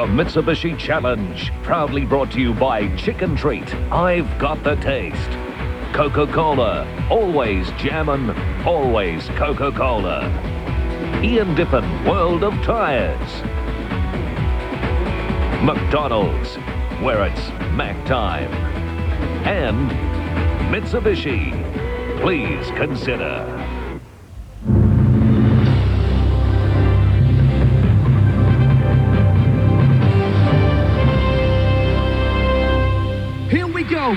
Mitsubishi Challenge, proudly brought to you by Chicken Treat. I've got the taste. Coca-Cola, always jammin', always Coca-Cola. Ian Dippin, World of Tires. McDonald's, where it's Mac time. And Mitsubishi, please consider. Here we go.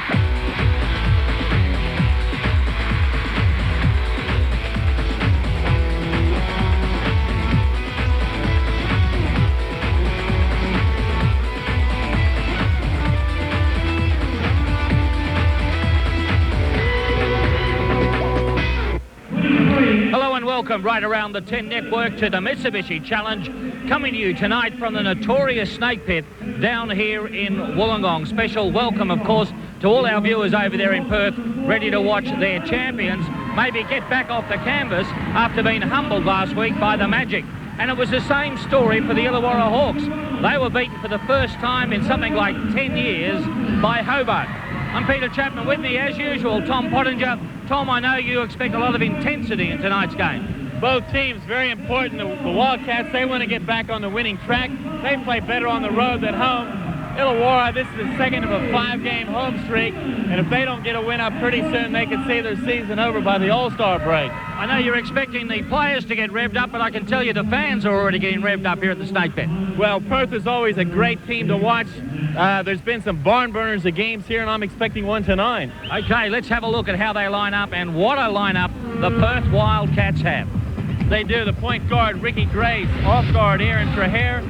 Hello and welcome right around the 10 network to the Mitsubishi Challenge, coming to you tonight from the notorious Snake Pit down here in Wollongong. Special welcome, of course, to all our viewers over there in Perth, ready to watch their champions maybe get back off the canvas after being humbled last week by the Magic. And it was the same story for the Illawarra Hawks. They were beaten for the first time in something like 10 years by Hobart. I'm Peter Chapman, with me as usual, Tom Pottinger. Tom, I know you expect a lot of intensity in tonight's game. Both teams, very important. The Wildcats, they want to get back on the winning track. They play better on the road than home. Illawarra, this is the second of a 5-game home streak, and if they don't get a win up pretty soon, they could see their season over by the All-Star break. I know you're expecting the players to get revved up, but I can tell you the fans are already getting revved up here at the Snake Pit. Well, Perth is always a great team to watch. There's been some barn burners of games here, and I'm expecting one tonight. Okay, let's have a look at how they line up and what a lineup the Perth Wildcats have. They do. The point guard, Ricky Grace. Off guard, Aaron Traher.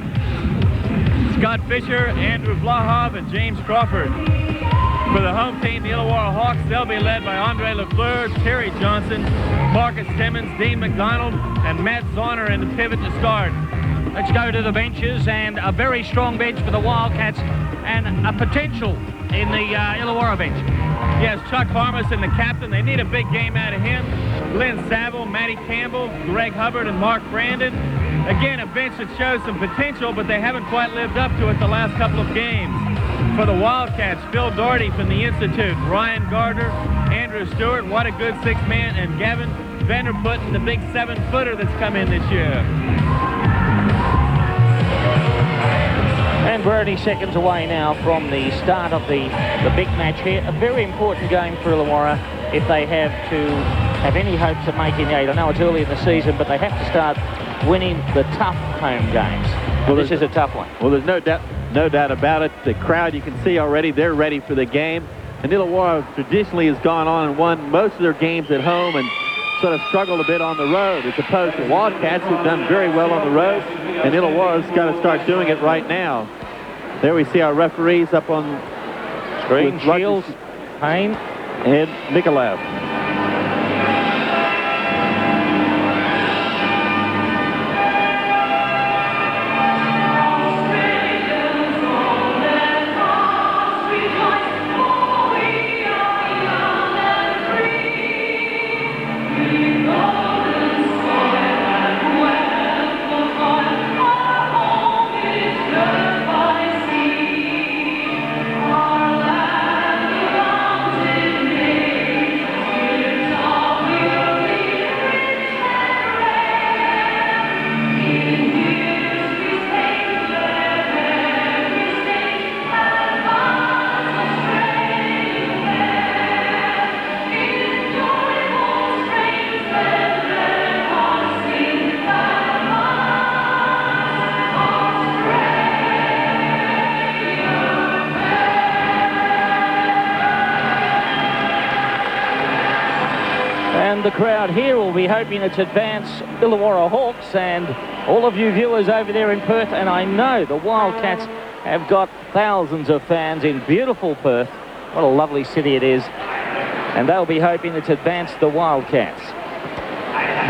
Scott Fisher, Andrew Vlahov, and James Crawford. For the home team, the Illawarra Hawks, they'll be led by Andre Lafleur, Terry Johnson, Marcus Timmons, Dean McDonald, and Matt Zahner in the pivot to start. Let's go to the benches, and a very strong bench for the Wildcats and a potential in the Illawarra bench. Yes, Chuck Harmison, the captain. They need a big game out of him. Glenn Saville, Matty Campbell, Greg Hubbard, and Mark Brandon. Again, a bench that shows some potential, but they haven't quite lived up to it the last couple of games. For the Wildcats, Phil Doherty from the Institute, Ryan Gardner, Andrew Stewart, what a good 6-man, and Gavin Vanderputten, the big 7-footer that's come in this year. And we're only seconds away now from the start of the big match here. A very important game for Illawarra if they have to have any hopes of making the 8. I know it's early in the season, but they have to start winning the tough home games. Well, this is a tough one. Well, there's no doubt about it. The crowd, you can see already, they're ready for the game. And Illawarra traditionally has gone on and won most of their games at home and sort of struggled a bit on the road, as opposed to Wildcats, who've done very well on the road. And Illawarra's got to start doing it right now. There we see our referees up on screen. Shields, Payne, and Nikolaev. The crowd here will be hoping it's advance Illawarra Hawks, and all of you viewers over there in Perth, and I know the Wildcats have got thousands of fans in beautiful Perth. What a lovely city it is, and they'll be hoping it's advance the Wildcats.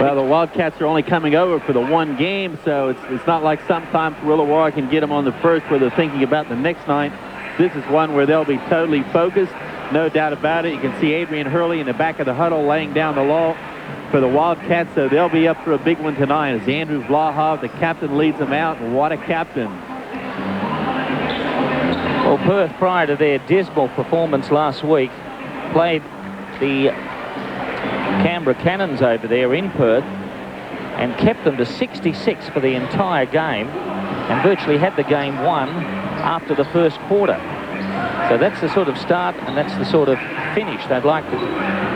Well, the Wildcats are only coming over for the one game, so it's not like sometimes Illawarra can get them on the first where they're thinking about the next night. This is one where they'll be totally focused. No doubt about it. You can see Adrian Hurley in the back of the huddle laying down the law for the Wildcats, so they'll be up for a big one tonight as Andrew Vlahov, the captain, leads them out. What a captain. Well, Perth, prior to their dismal performance last week, played the Canberra Cannons over there in Perth and kept them to 66 for the entire game and virtually had the game won after the first quarter. So that's the sort of start and that's the sort of finish they'd like to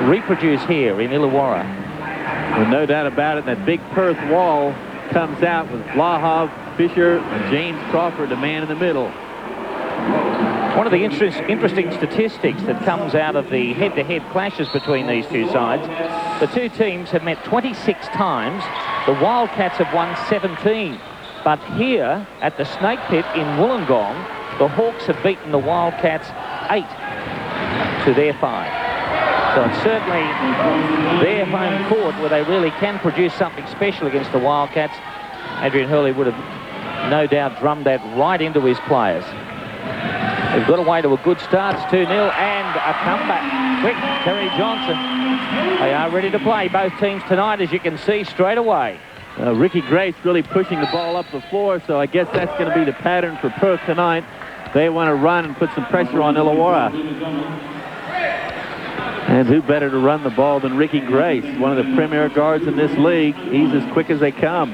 reproduce here in Illawarra. Well, no doubt about it, that big Perth wall comes out with Vlahov, Fisher, and James Crawford, the man in the middle. One of the interesting statistics that comes out of the head-to-head clashes between these two sides, the two teams have met 26 times. The Wildcats have won 17. But here at the Snake Pit in Wollongong, the Hawks have beaten the Wildcats 8 to their 5. So it's certainly their home court where they really can produce something special against the Wildcats. Adrian Hurley would have no doubt drummed that right into his players. They've got away to a good start. It's 2-0 and a comeback. Quick, Terry Johnson. They are ready to play, both teams tonight, as you can see straight away. Ricky Grace really pushing the ball up the floor, so I guess that's going to be the pattern for Perth tonight. They want to run and put some pressure on Illawarra. And who better to run the ball than Ricky Grace, one of the premier guards in this league. He's as quick as they come.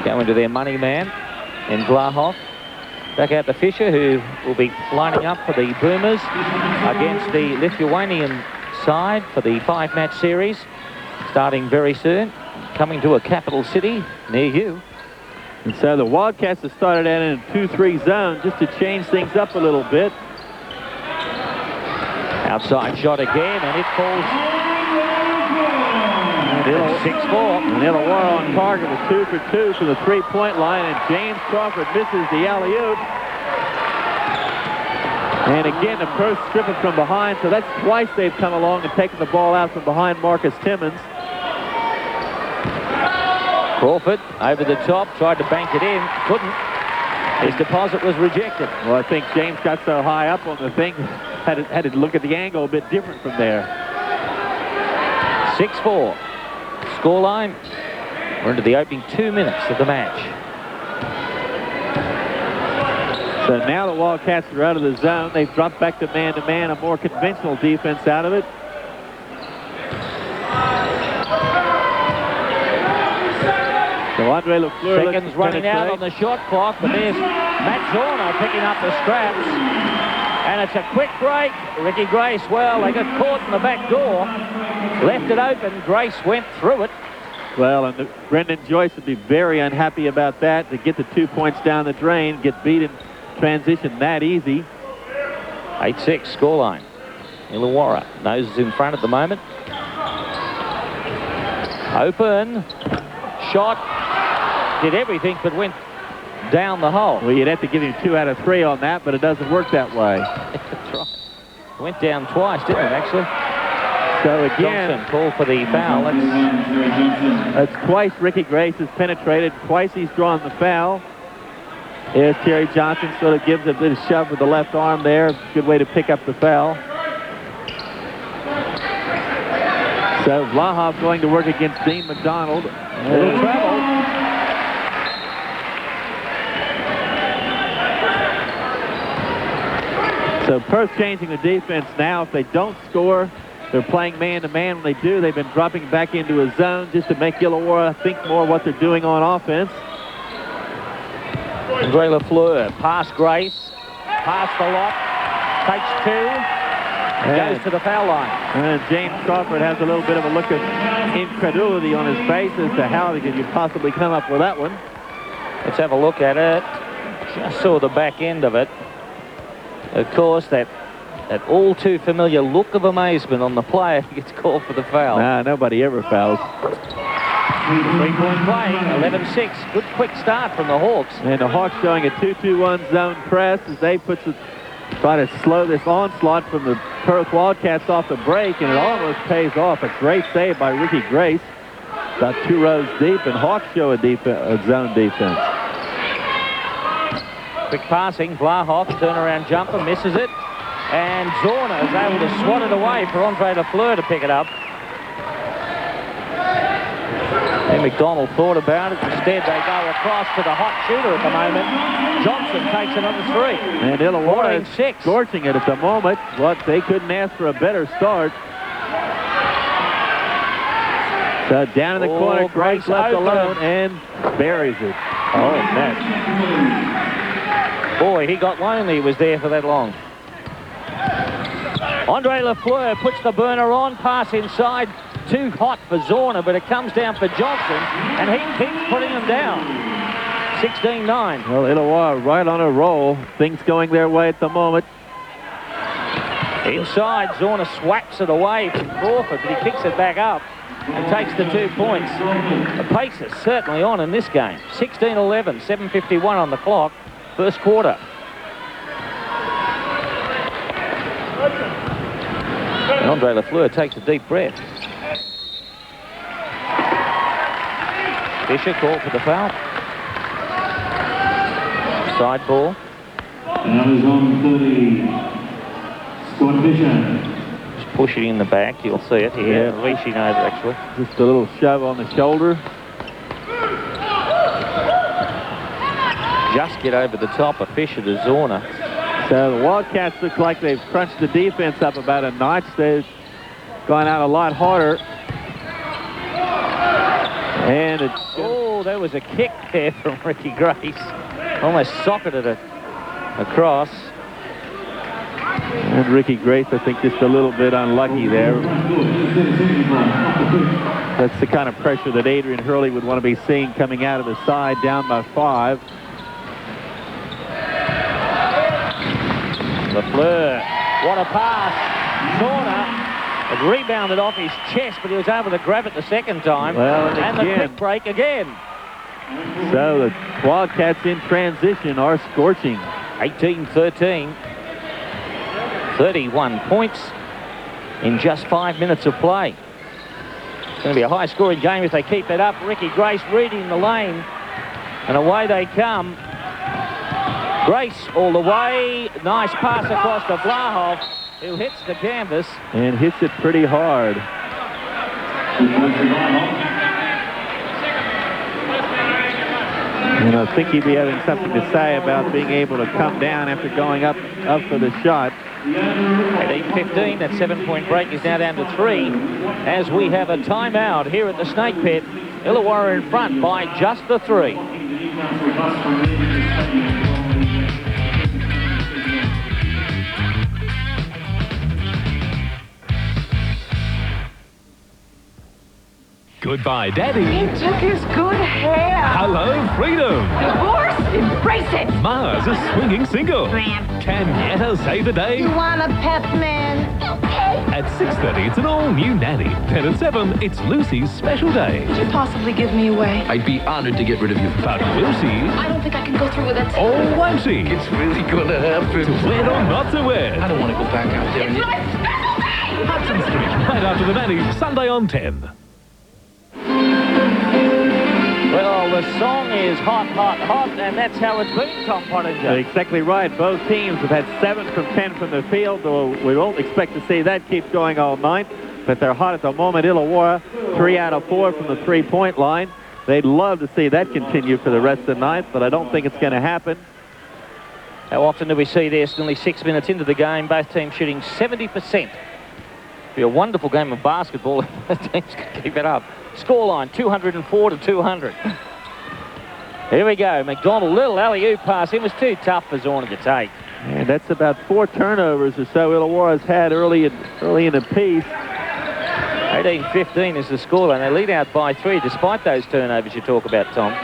Going to their money man in Vlahov. Back out to Fisher, who will be lining up for the Boomers against the Lithuanian side for the 5-match series, starting very soon, coming to a capital city near you. And so the Wildcats have started out in a 2-3 zone just to change things up a little bit. Outside shot again, and it falls. 6-4. And Illawarra on target with 2 for 2 from the 3-point line, and James Crawford misses the alley-oop. And again, the Perth strip it from behind, so that's twice they've come along and taken the ball out from behind Marcus Timmons. Crawford over the top, tried to bank it in, couldn't. His deposit was rejected. Well, I think James got so high up on the thing, had to look at the angle a bit different from there. 6-4. Scoreline. We're into the opening 2 minutes of the match. So now the Wildcats are out of the zone. They've dropped back to man-to-man, a more conventional defense out of it. So Andre Lafleur seconds running out on the shot clock, but there's Matt Zorner picking up the scraps. And it's a quick break. Ricky Grace, well, they got caught in the back door. Left it open. Grace went through it. Well, and Brendan Joyce would be very unhappy about that, to get the 2 points down the drain, get beat in transition that easy. 8-6 scoreline. Illawarra, nose is in front at the moment. Open. Shot. Did everything but went down the hole. Well, you'd have to give him 2 out of 3 on that, but it doesn't work that way. That's right. Went down twice, didn't it, actually? So again, Johnson called for the foul. That's twice Ricky Grace has penetrated. Twice he's drawn the foul. Here's Terry Johnson, sort of gives a bit of shove with the left arm there. Good way to pick up the foul. So Vlahov going to work against Dean McDonald. A little travel. So Perth changing the defense now. If they don't score, they're playing man-to-man. When they do, they've been dropping back into a zone just to make Illawarra think more what they're doing on offense. Andre Lafleur, pass Grace, pass the lot, takes 2, and goes to the foul line. And James Crawford has a little bit of a look of incredulity on his face as to how could you possibly come up with that one. Let's have a look at it. Just saw the back end of it. Of course, that all too familiar look of amazement on the player who gets called for the foul. Nah, nobody ever fouls. 3-point play, 11-6. Good quick start from the Hawks. And the Hawks showing a 2-2-1 zone press as they try to slow this onslaught from the Perth Wildcats off the break, and it almost pays off. A great save by Ricky Grace. About 2 rows deep, and Hawks show a zone defense. Quick passing, Vlahov, turnaround jumper, misses it. And Zorna is able to swat it away for Andre Lafleur to pick it up. And McDonald thought about it. Instead, they go across to the hot shooter at the moment. Johnson takes another 3. And Illawarra is 14-6. scorching it at the moment. But they couldn't ask for a better start. So down in the corner, Grace left alone and buries it. Oh, net. Boy, he got lonely. He was there for that long. Andre Lafleur puts the burner on. Pass inside. Too hot for Zorna, but it comes down for Johnson, and he keeps putting them down. 16-9. Well, Illawarra right on a roll. Things going their way at the moment. Inside, Zorna swaps it away from Crawford, but he picks it back up and takes the 2 points. The pace is certainly on in this game. 16-11, 7:51 on the clock, first quarter. And Andre Lafleur takes a deep breath. Fisher called for the foul. Side ball. Now is on 30. Scott Fisher. Just pushing in the back. You'll see it here. Yeah. Reaching over, actually. Just a little shove on the shoulder. Just get over the top of Fisher to Zorna. So the Wildcats look like they've crunched the defense up about a notch. They've gone out a lot harder. And it's... Oh, there was a kick there from Ricky Grace. Almost socketed it across. And Ricky Grace, I think, just a little bit unlucky there. That's the kind of pressure that Adrian Hurley would want to be seeing coming out of the side, down by 5. Lafleur, what a pass. Zorna had rebounded off his chest, but he was able to grab it the second time. Well, and the quick break again. So the Wildcats in transition are scorching. 18-13. 31 points in just 5 minutes of play. It's going to be a high-scoring game if they keep it up. Ricky Grace reading the lane, and away they come. Grace all the way. Nice pass across to Vlahov, who hits the canvas. And hits it pretty hard. And I think he'd be having something to say about being able to come down after going up for the shot. At 8:15, that 7-point break is now down to 3 as we have a timeout here at the Snake Pit. Illawarra in front by just the 3. Goodbye, Daddy. He took his good hair. Hello, Freedom. Divorce? Embrace it. Mars is swinging single. Can Yetta save the day? You want a Pepman? Okay. At 6:30, it's an all-new Nanny. Then at 7, it's Lucy's special day. Could you possibly give me away? I'd be honored to get rid of you. But Lucy, I don't think I can go through with it. oh, won't she? It's really gonna happen. To wed or not to I wed? don't want to go back out there. It's my special day! Hudson Street, right after the Nanny, Sunday on 10. Well, the song is hot, hot, hot, and that's how it's been, Tom Pottinger. Exactly right. Both teams have had 7 from 10 from the field, though we won't expect to see that keep going all night. But they're hot at the moment. Illawarra, 3 out of 4 from the 3-point line. They'd love to see that continue for the rest of the night, but I don't think it's going to happen. How often do we see this? Nearly 6 minutes into the game, both teams shooting 70%. Be a wonderful game of basketball if both teams can keep it up. Scoreline 204-200. Here we go. McDonald, little alley-oop pass. It was too tough for Zorna to take. And that's about 4 turnovers or so Illawarra's had early in the piece. 18-15 is the scoreline. They lead out by 3 despite those turnovers you talk about, Tom.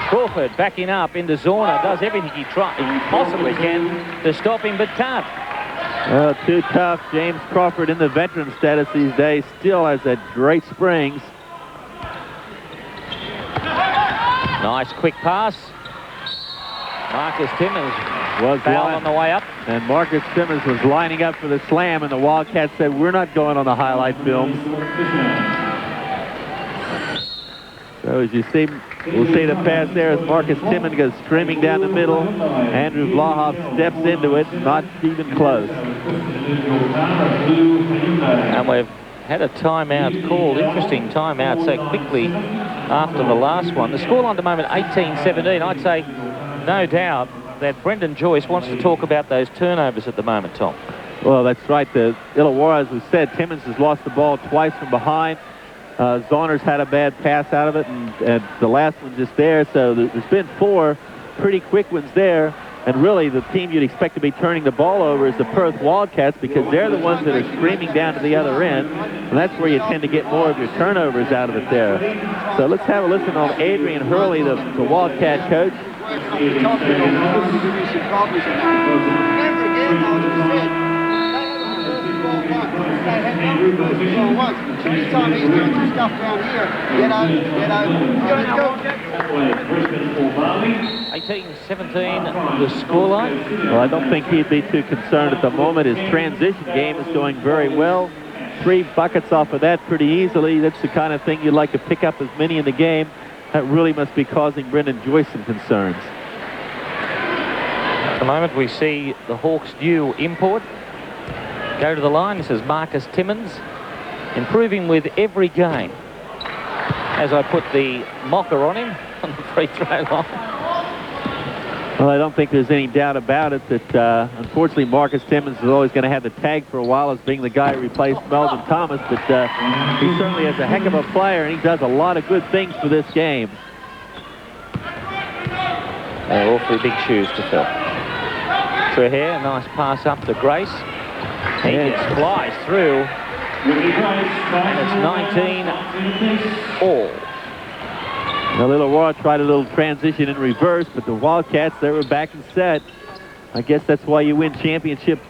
Crawford backing up into Zorna. Does everything he possibly can to stop him, but can't. Well, too tough. James Crawford in the veteran status these days still has that great springs. Nice quick pass. Marcus Timmins was fouled on the way up. And Marcus Timmins was lining up for the slam, and the Wildcats said, we're not going on the highlight films. So as you see, we'll see the pass there as Marcus Timmons goes streaming down the middle. Andrew Vlahoff steps into it, not even close. And we've had a timeout called, interesting timeout so quickly after the last one. The scoreline at the moment, 18-17. I'd say, no doubt, that Brendan Joyce wants to talk about those turnovers at the moment, Tom. Well, that's right. The Illawarra, as we said, Timmons has lost the ball twice from behind. Zauner's had a bad pass out of it, and the last one just there. So there's been 4 pretty quick ones there. And really, the team you'd expect to be turning the ball over is the Perth Wildcats, because they're the ones that are screaming down to the other end. And that's where you tend to get more of your turnovers out of it there. So let's have a listen on Adrian Hurley, the Wildcat coach. Anytime he's doing some stuff down here, get over. 18-17, the scoreline. Well, I don't think he'd be too concerned at the moment. His transition game is going very well. 3 buckets off of that pretty easily. That's the kind of thing you'd like to pick up as many in the game. That really must be causing Brendan Joyce some concerns. At the moment, we see the Hawks' new import go to the line. This is Marcus Timmons, improving with every game. As I put the mocker on him on the free throw line. Well, I don't think there's any doubt about it that, unfortunately, Marcus Timmons is always going to have the tag for a while as being the guy who replaced Melvin Thomas, but he certainly is a heck of a player, and he does a lot of good things for this game. They're awfully big shoes to fill. Trehair, a nice pass up to Grace. He just flies through, and it's 19 all. The Illawarra tried a little transition in reverse, but the Wildcats, they were back and set. I guess that's why you win championships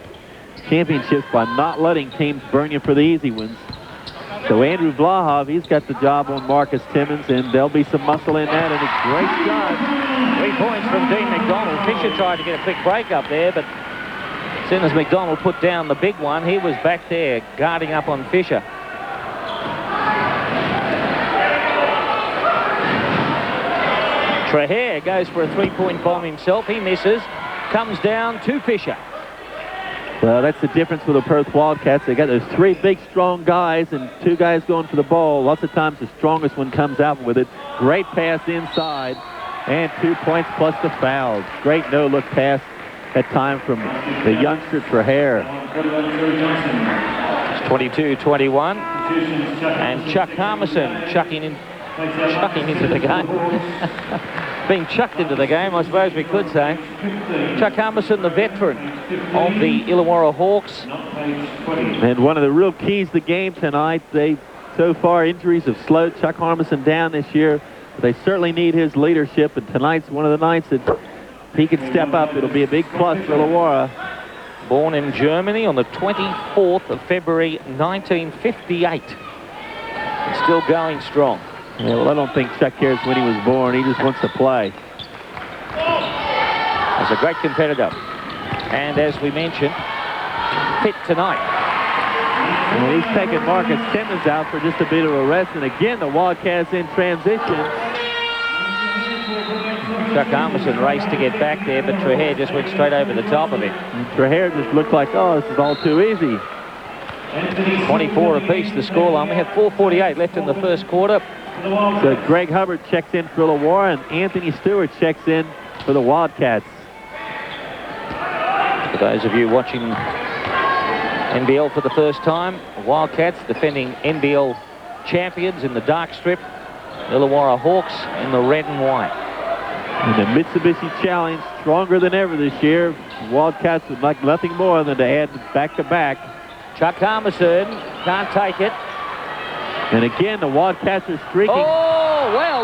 by not letting teams burn you for the easy ones. So Andrew Vlahoff, he's got the job on Marcus Timmons, and there'll be some muscle in that, and a great shot. 3 points from Dean McDonald. Fisher tried to get a quick break up there, but as soon as McDonald put down the big one, he was back there guarding up on Fisher. Trehair goes for a 3-point bomb himself. He misses. Comes down to Fisher. Well, that's the difference with the Perth Wildcats. They got those 3 big, strong guys and 2 guys going for the ball. Lots of times the strongest one comes out with it. Great pass inside, and 2 points plus the fouls. Great no-look pass that time from the youngster Trehair. It's 22-21, and Chuck Harmison chucking into the game. Being chucked into the game, I suppose we could say. Chuck Harmison, the veteran of the Illawarra Hawks. And one of the real keys to the game tonight, so far injuries have slowed Chuck Harmison down this year. But they certainly need his leadership, and tonight's one of the nights that if he can step up, it'll be a big plus for Illawarra. Born in Germany on the 24th of February 1958. And still going strong. Yeah, well, I don't think Chuck cares when he was born. He just wants to play. He's a great competitor. And as we mentioned, fit tonight. Well, he's taking Marcus Timmons out for just a bit of a rest. And again, the Wildcats in transition. Chuck Harmison raced to get back there, but Trehair just went straight over the top of him. And Trehair just looked like, oh, this is all too easy. 24 apiece the scoreline. We have 4:48 left in the first quarter. So Greg Hubbard checks in for Illawarra, and Anthony Stewart checks in for the Wildcats. For those of you watching NBL for the first time, the Wildcats defending NBL champions in the dark strip. Illawarra Hawks in the red and white. And the Mitsubishi Challenge, stronger than ever this year. The Wildcats would like nothing more than to add back-to-back. Chuck Harmison can't take it. And again, the Wildcats are streaking. Oh, well,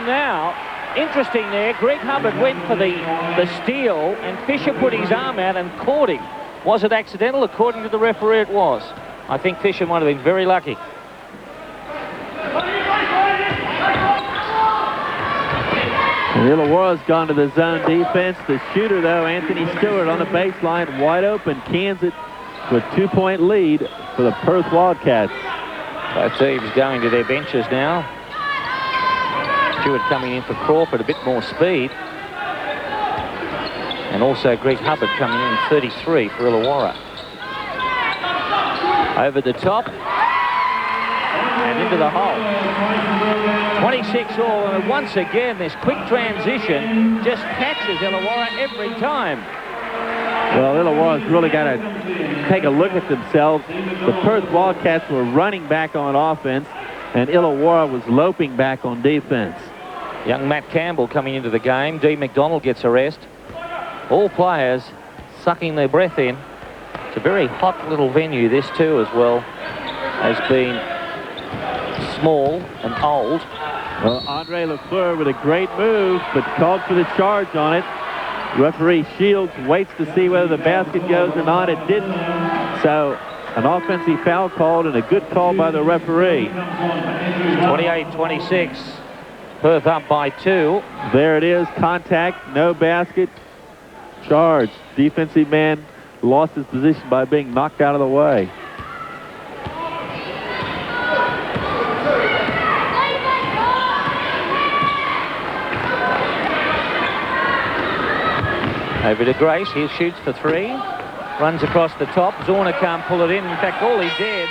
now, interesting there. Greg Hubbard went for the steal, and Fisher put his arm out and caught him. Was it accidental? According to the referee, it was. I think Fisher might have been very lucky. And Illawarra's gone to the zone defense. The shooter, though, Anthony Stewart on the baseline, wide open, cans it with 2-point lead for the Perth Wildcats. Both teams going to their benches now. Stewart coming in for Crawford, a bit more speed. And also Greg Hubbard coming in 33 for Illawarra. Over the top. And into the hole. 26 all. And once again, this quick transition just catches Illawarra every time. Well, Illawarra's really got to take a look at themselves. The Perth Wildcats were running back on offense, and Illawarra was loping back on defense. Young Matt Campbell coming into the game. Dee McDonald gets a rest. All players sucking their breath in. It's a very hot little venue, this too, as well as being small and old. Well, Andre Lafleur with a great move, but called for the charge on it. Referee Shields waits to see whether the basket goes or not. It didn't. So an offensive foul called and a good call by the referee. 28-26. Perth up by 2. There it is. Contact. No basket. Charge. Defensive man lost his position by being knocked out of the way. Over to Grace. He shoots for 3. Runs across the top. Zorna can't pull it in. In fact, all he did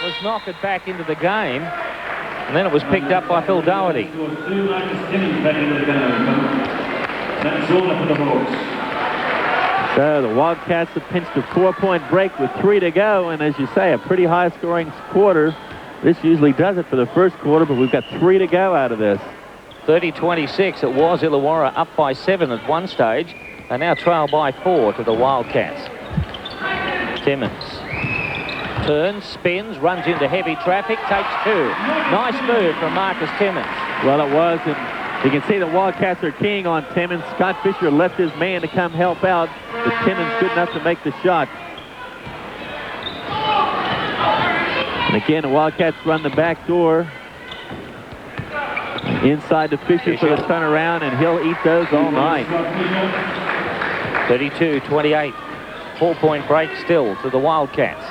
was knock it back into the game. And then it was picked up by Phil Doherty. So the Wildcats have pinched a 4-point break with 3 to go. And as you say, a pretty high-scoring quarter. This usually does it for the first quarter, but we've got 3 to go out of this. 30-26. It was Illawarra up by 7 at one stage. They now trail by 4 to the Wildcats. Timmins turns, spins, runs into heavy traffic, takes 2. Nice move from Marcus Timmins. Well, it was, and you can see the Wildcats are keying on Timmins. Scott Fisher left his man to come help out, but Timmins good enough to make the shot. And again, the Wildcats run the back door. Inside to Fisher for the turnaround, and he'll eat those all night. 32-28. 4-point break still to the Wildcats.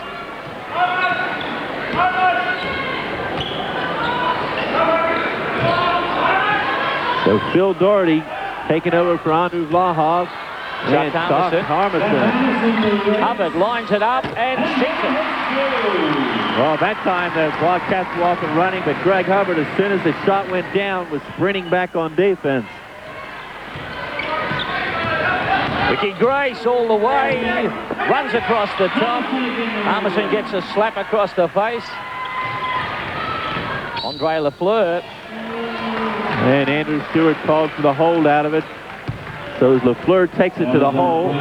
So Phil Doherty taking over for Andrew Vlahov. And Chuck Harmison. Hubbard lines it up and sinks it. Well, that time the Wildcats were off and running, but Greg Hubbard, as soon as the shot went down, was sprinting back on defense. Ricky Grace all the way, runs across the top. Harmison gets a slap across the face. Andre Lafleur. And Andrew Stewart called for the hold out of it. So as Lafleur takes it to the hole.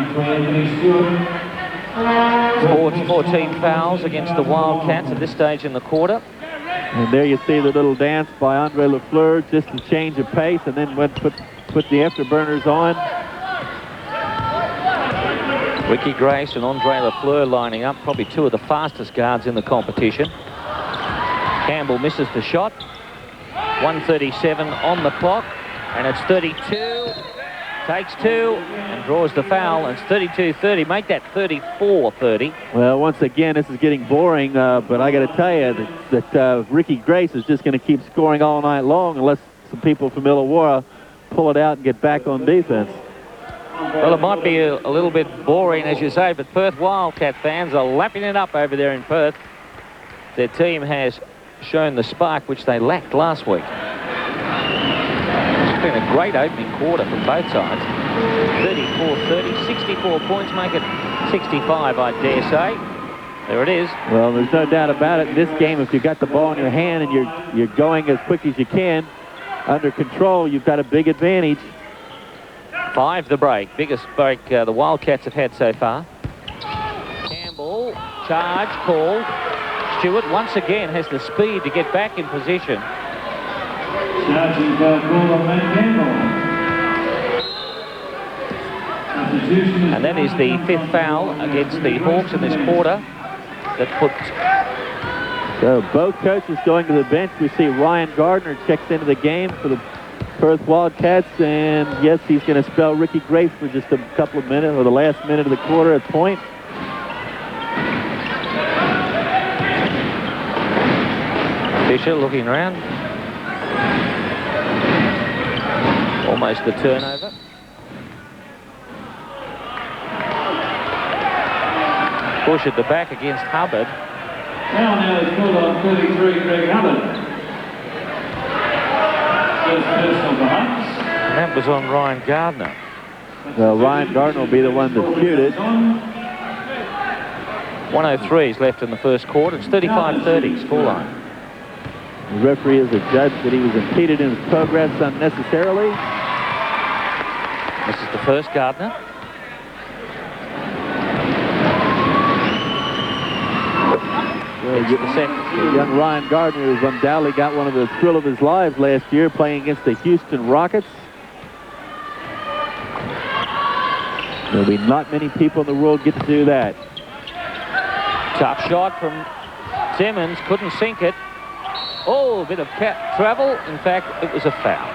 14 fouls against the Wildcats at this stage in the quarter. And there you see the little dance by Andre Lafleur, just a change of pace, and then went put the afterburners on. Ricky Grace and Andre Lafleur lining up, probably 2 of the fastest guards in the competition. Campbell misses the shot. 1:37 on the clock, and it's 32. Takes 2 and draws the foul, and it's 32-30. Make that 34-30. Well, once again, this is getting boring, but I got to tell you that Ricky Grace is just going to keep scoring all night long unless some people from Illawarra pull it out and get back on defense. Well, it might be a little bit boring, as you say, but Perth Wildcat fans are lapping it up over there in Perth. Their team has shown the spark which they lacked last week. It's been a great opening quarter from both sides. 34-30, 64 points, make it 65, I dare say. There it is. Well, there's no doubt about it. In this game, if you've got the ball in your hand and you're going as quick as you can, under control, you've got a big advantage. 5 the break. Biggest break the Wildcats have had so far. Campbell, charge called. Stewart once again has the speed to get back in position. And that is the 5th foul against the Hawks in this quarter. That puts... So both coaches going to the bench. We see Ryan Gardner checks into the game for the Perth Wildcats, and yes, he's going to spell Ricky Grace for just a couple of minutes, or the last minute of the quarter at point. Fisher looking around. Almost a turnover. Push at the back against Hubbard. Now is called on 33, Greg Hubbard. First personal for Hunts. And that was on Ryan Gardner. Well, Ryan Gardner will be the one to shoot it. 1:03 is left in the first quarter. It's 35-30 scoreline. The referee is adjudged that he was impeded in his progress unnecessarily. This is the first Gardner. Well, the young Ryan Gardner has undoubtedly got one of the thrill of his lives last year playing against the Houston Rockets. There'll be not many people in the world get to do that. Tough shot from Timmins, couldn't sink it. Oh, a bit of travel. In fact, it was a foul.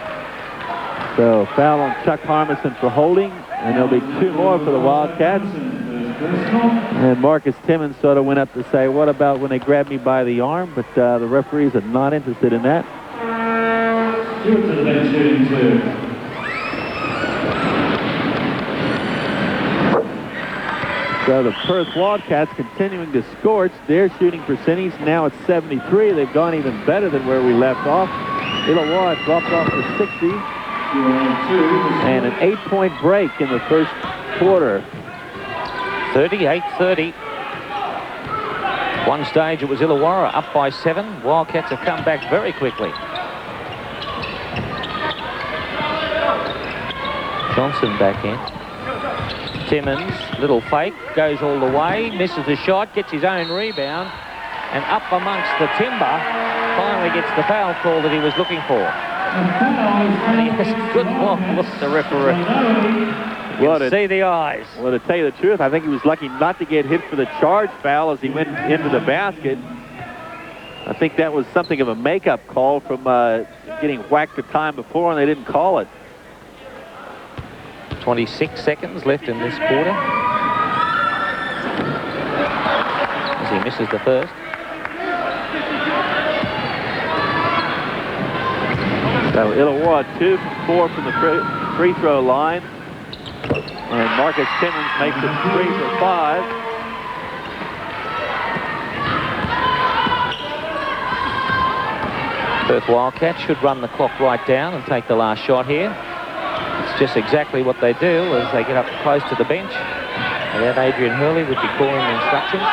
So foul on Chuck Harmison for holding, and there'll be 2 more for the Wildcats. And Marcus Timmins sort of went up to say, what about when they grabbed me by the arm? But the referees are not interested in that. So the Perth Wildcats continuing to scorch. Their shooting percentage now at 73. They've gone even better than where we left off. Illawarra dropped off to 60. And an 8-point break in the first quarter. 38-30. One stage it was Illawarra up by 7. Wildcats have come back very quickly. Johnson back in. Timmins, little fake, goes all the way, misses the shot, gets his own rebound, and up amongst the timber, finally gets the foul call that he was looking for. And he has a good look at the referee. You can see the eyes. Well, to tell you the truth, I think he was lucky not to get hit for the charge foul as he went into the basket. I think that was something of a makeup call from getting whacked the time before, and they didn't call it. 26 seconds left in this quarter. As he misses the first. So Illawarra 2 from 4 from the free throw line. And Marcus Timmins makes it 3 for 5. Perth Wildcats should run the clock right down and take the last shot here. It's just exactly what they do as they get up close to the bench. And then Adrian Hurley would be calling the instructions.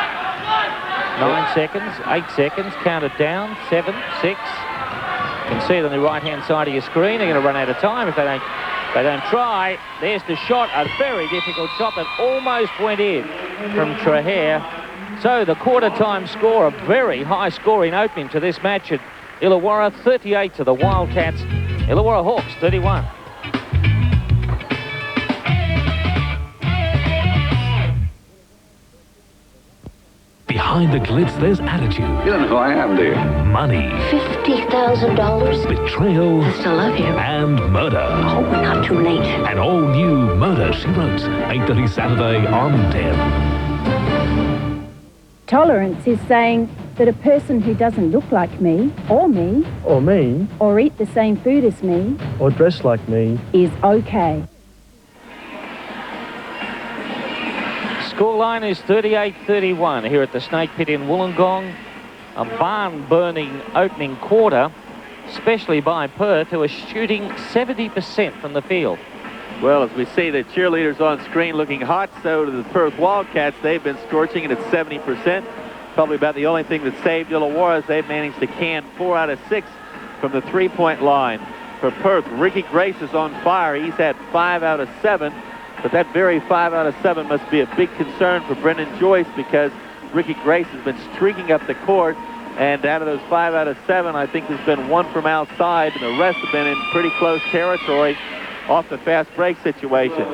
9 seconds, 8 seconds, count it down, 7, 6. You can see it on the right-hand side of your screen. They're going to run out of time if they don't try. There's the shot, a very difficult shot that almost went in from Trahere. So the quarter-time score, a very high-scoring opening to this match at Illawarra, 38 to the Wildcats. Illawarra Hawks, 31. Behind the glitz, there's attitude. You don't know who I am, do you? Money. $50,000. Betrayal. I still love you. And murder. Oh, we're not too late. An all-new Murder, She Wrote. 8:30 Saturday on 10. Tolerance is saying that a person who doesn't look like me, or eat the same food as me, or dress like me, is okay. Scoreline is 38-31 here at the Snake Pit in Wollongong. A barn-burning opening quarter, especially by Perth, who are shooting 70% from the field. Well, as we see the cheerleaders on screen looking hot, so do the Perth Wildcats. They've been scorching it at 70%. Probably about the only thing that saved Illawarra is they've managed to can 4 out of 6 from the three-point line. For Perth, Ricky Grace is on fire. He's had 5 out of 7. But that very 5 out of 7 must be a big concern for Brendan Joyce because Ricky Grace has been streaking up the court. And out of those 5 out of 7, I think there's been 1 from outside, and the rest have been in pretty close territory off the fast break situation.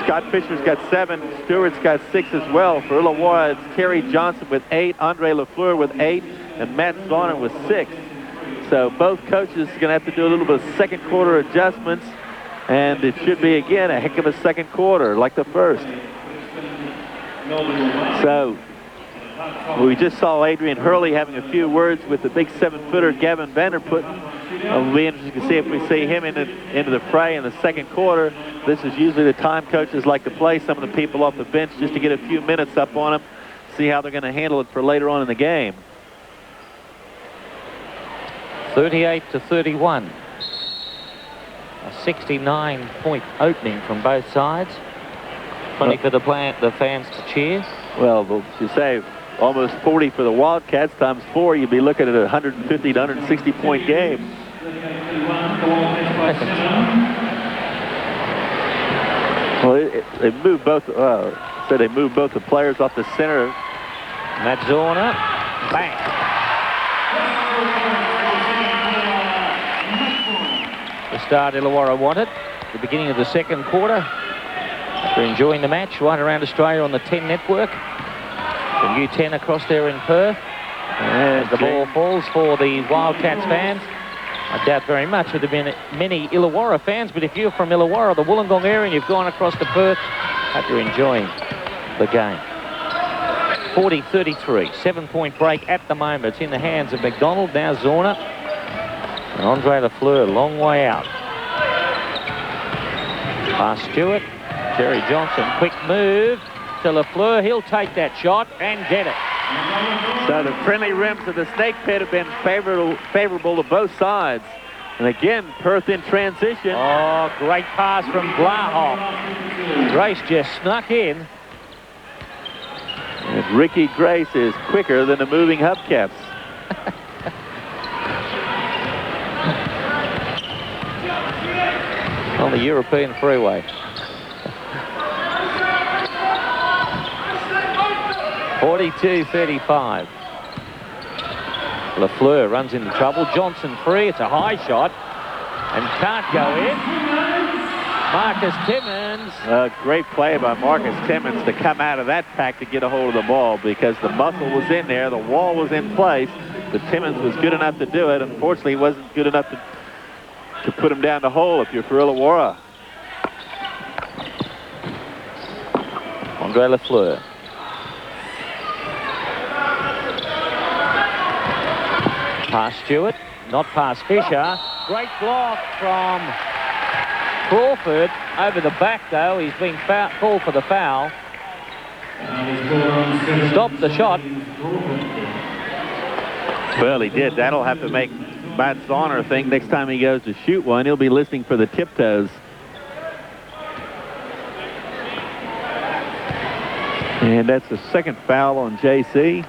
Scott Fisher's got 7. Stewart's got 6 as well. For Illawarra, it's Terry Johnson with 8, Andre Lafleur with 8, and Matt Zauner with 6. So both coaches are going to have to do a little bit of second quarter adjustments. And it should be, again, a heck of a second quarter, like the first. So, we just saw Adrian Hurley having a few words with the big 7-footer Gavin Vanderputten. It'll be interesting to see if we see him into the fray in the second quarter. This is usually the time coaches like to play some of the people off the bench just to get a few minutes up on them, see how they're going to handle it for later on in the game. 38-31. A 69-point opening from both sides. Plenty for the fans to cheer. Well, you say almost 40 for the Wildcats times 4, you'd be looking at a 150 to 160 point game. Well, they moved both. They moved both the players off the center. Matt Zorner, bang. The start Illawarra wanted. The beginning of the second quarter. After enjoying the match right around Australia on the 10 network. The new 10 across there in Perth. As the ball falls for the Wildcats fans. I doubt very much there'd have been many Illawarra fans, but if you're from Illawarra, the Wollongong area, and you've gone across to Perth, hope you're enjoying the game. 40-33, 7-point break at the moment. It's in the hands of McDonald, now Zorner. And Andre Lafleur, long way out. Pass Stewart, Jerry Johnson, quick move to Lafleur. He'll take that shot and get it. So the friendly rims of the Snake Pit have been favorable to both sides. And again, Perth in transition. Oh, great pass from Blahoff. Grace just snuck in. And Ricky Grace is quicker than the moving hubcaps. On the European freeway. 42-35. Lafleur runs into trouble. Johnson free. It's a high shot. And can't go in. Marcus Timmins. Great play by Marcus Timmins to come out of that pack to get a hold of the ball because the muscle was in there. The wall was in place. But Timmins was good enough to do it. Unfortunately, he wasn't good enough to put him down the hole if you're for Illawarra. Andre Lafleur. Past Stewart, not past Fisher. Great block from Crawford. Over the back, though. He's been called for the foul. Stopped the shot. Well, he did. That'll have to make Matt Zonner think next time he goes to shoot one, he'll be listening for the tiptoes. And that's the second foul on JC.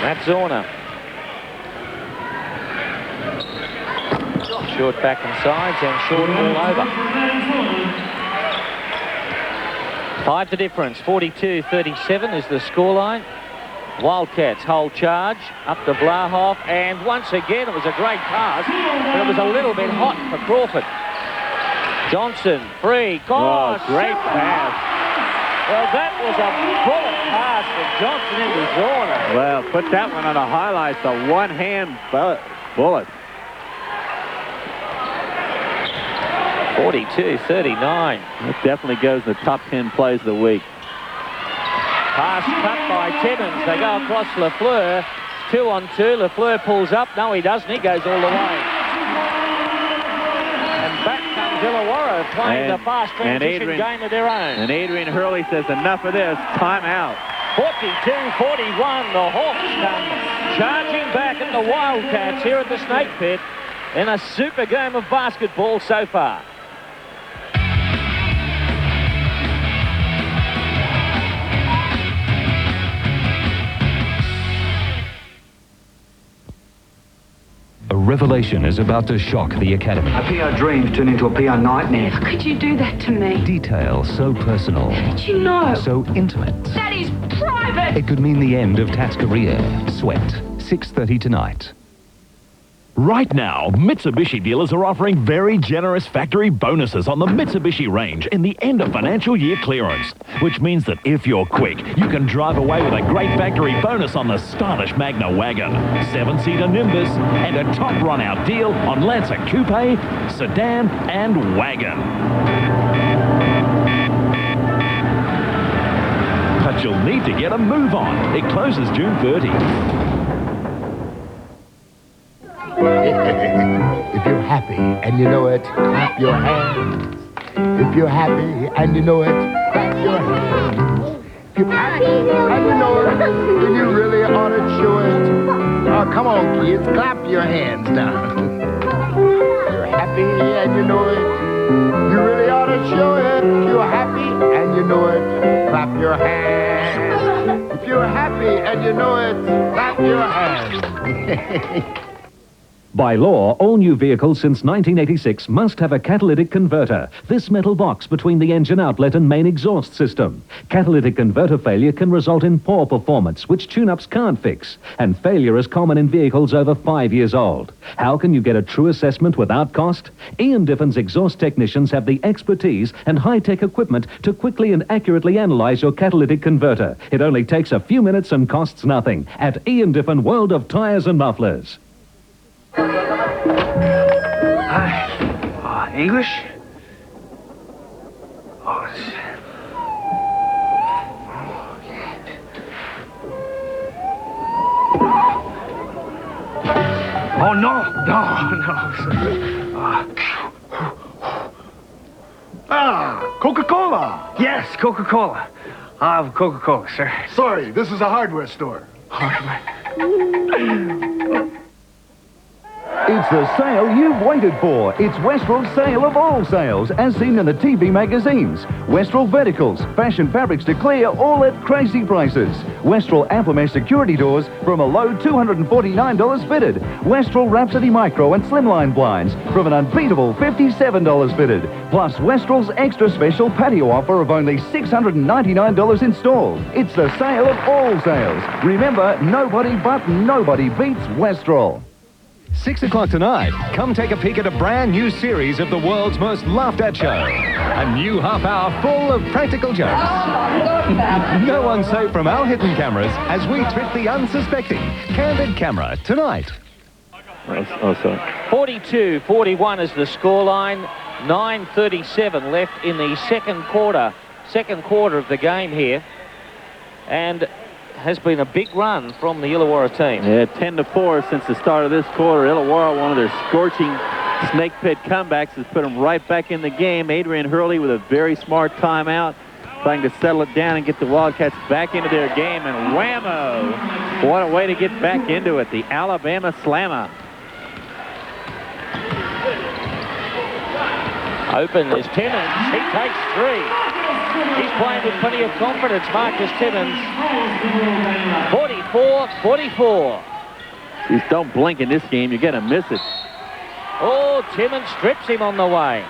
Matt Zorner. Short back and sides and short all over. 5 the difference. 42-37 is the scoreline. Wildcats hold charge up to Blahoff, and once again it was a great pass, but it was a little bit hot for Crawford. Johnson free. Gosh, great pass. Well, that was a bullet pass from Johnson into Zorner. Well, put that one on the highlights. A one-hand bullet. 42-39. That definitely goes in the top 10 plays of the week. Pass cut by Timmins. They go across Lafleur. 2-on-2. Lafleur pulls up. No, he doesn't. He goes all the way. And back comes Illawarra playing the fast transition game of their own. And Adrian Hurley says, enough of this. Timeout. 42-41. The Hawks come charging back at the Wildcats here at the Snake Pit in a super game of basketball so far. A revelation is about to shock the Academy. A PR dream's turned into a PR nightmare. How could you do that to me? Details so personal. How did you know? So intimate. That is private! It could mean the end of Tat's career. Sweat. 6:30 tonight. Right now, Mitsubishi dealers are offering very generous factory bonuses on the Mitsubishi range in the end of financial year clearance, which means that if you're quick, you can drive away with a great factory bonus on the stylish Magna Wagon, 7-seater Nimbus, and a top run-out deal on Lancer Coupe, Sedan, and Wagon. but you'll need to get a move on. It closes June 30. If you're happy and you know it, clap your hands. If you're happy and you know it, clap your hands. If you're happy and you know it, then you really ought to show it. Oh, come on, kids, clap your hands now. If you're happy and you know it, you really ought to show it. If you're happy and you know it, clap your hands. If you're happy and you know it, clap your hands. By law, all new vehicles since 1986 must have a catalytic converter, this metal box between the engine outlet and main exhaust system. Catalytic converter failure can result in poor performance, which tune-ups can't fix, and failure is common in vehicles over 5 years old. How can you get a true assessment without cost? Ian Diffin's exhaust technicians have the expertise and high-tech equipment to quickly and accurately analyze your catalytic converter. It only takes a few minutes and costs nothing at Ian Diffin World of Tires and Mufflers. English? Oh, no. Coca-Cola. Yes, Coca-Cola. I'll have Coca-Cola, sir. Sorry, this is a hardware store. It's the sale you've waited for. It's Westral's sale of all sales, as seen in the TV magazines. Westral Verticals, fashion fabrics to clear, all at crazy prices. Westral Amplimesh security doors from a low $249 fitted. Westral Rhapsody Micro and Slimline blinds from an unbeatable $57 fitted. Plus Westral's extra special patio offer of only $699 installed. It's the sale of all sales. Remember, nobody beats Westral. 6 o'clock tonight, come take a peek at a brand new series of the world's most laughed at show. A new half hour full of practical jokes. No one safe from our hidden cameras as we trick the unsuspecting. Candid Camera tonight. 42-41 is the scoreline. 9:37 left in the second quarter of the game here. And has been a big run from the Illawarra team. Yeah, 10-4 since the start of this quarter. Illawarra, one of their scorching snake pit comebacks, has put them right back in the game. Adrian Hurley with a very smart timeout, trying to settle it down and get the Wildcats back into their game. And whammo! What a way to get back into it. The Alabama Slammer. Open is Timmins. He takes 3. He's playing with plenty of confidence, Marcus Timmins. 44-44. Just don't blink in this game. You're going to miss it. Oh, Timmins strips him on the way.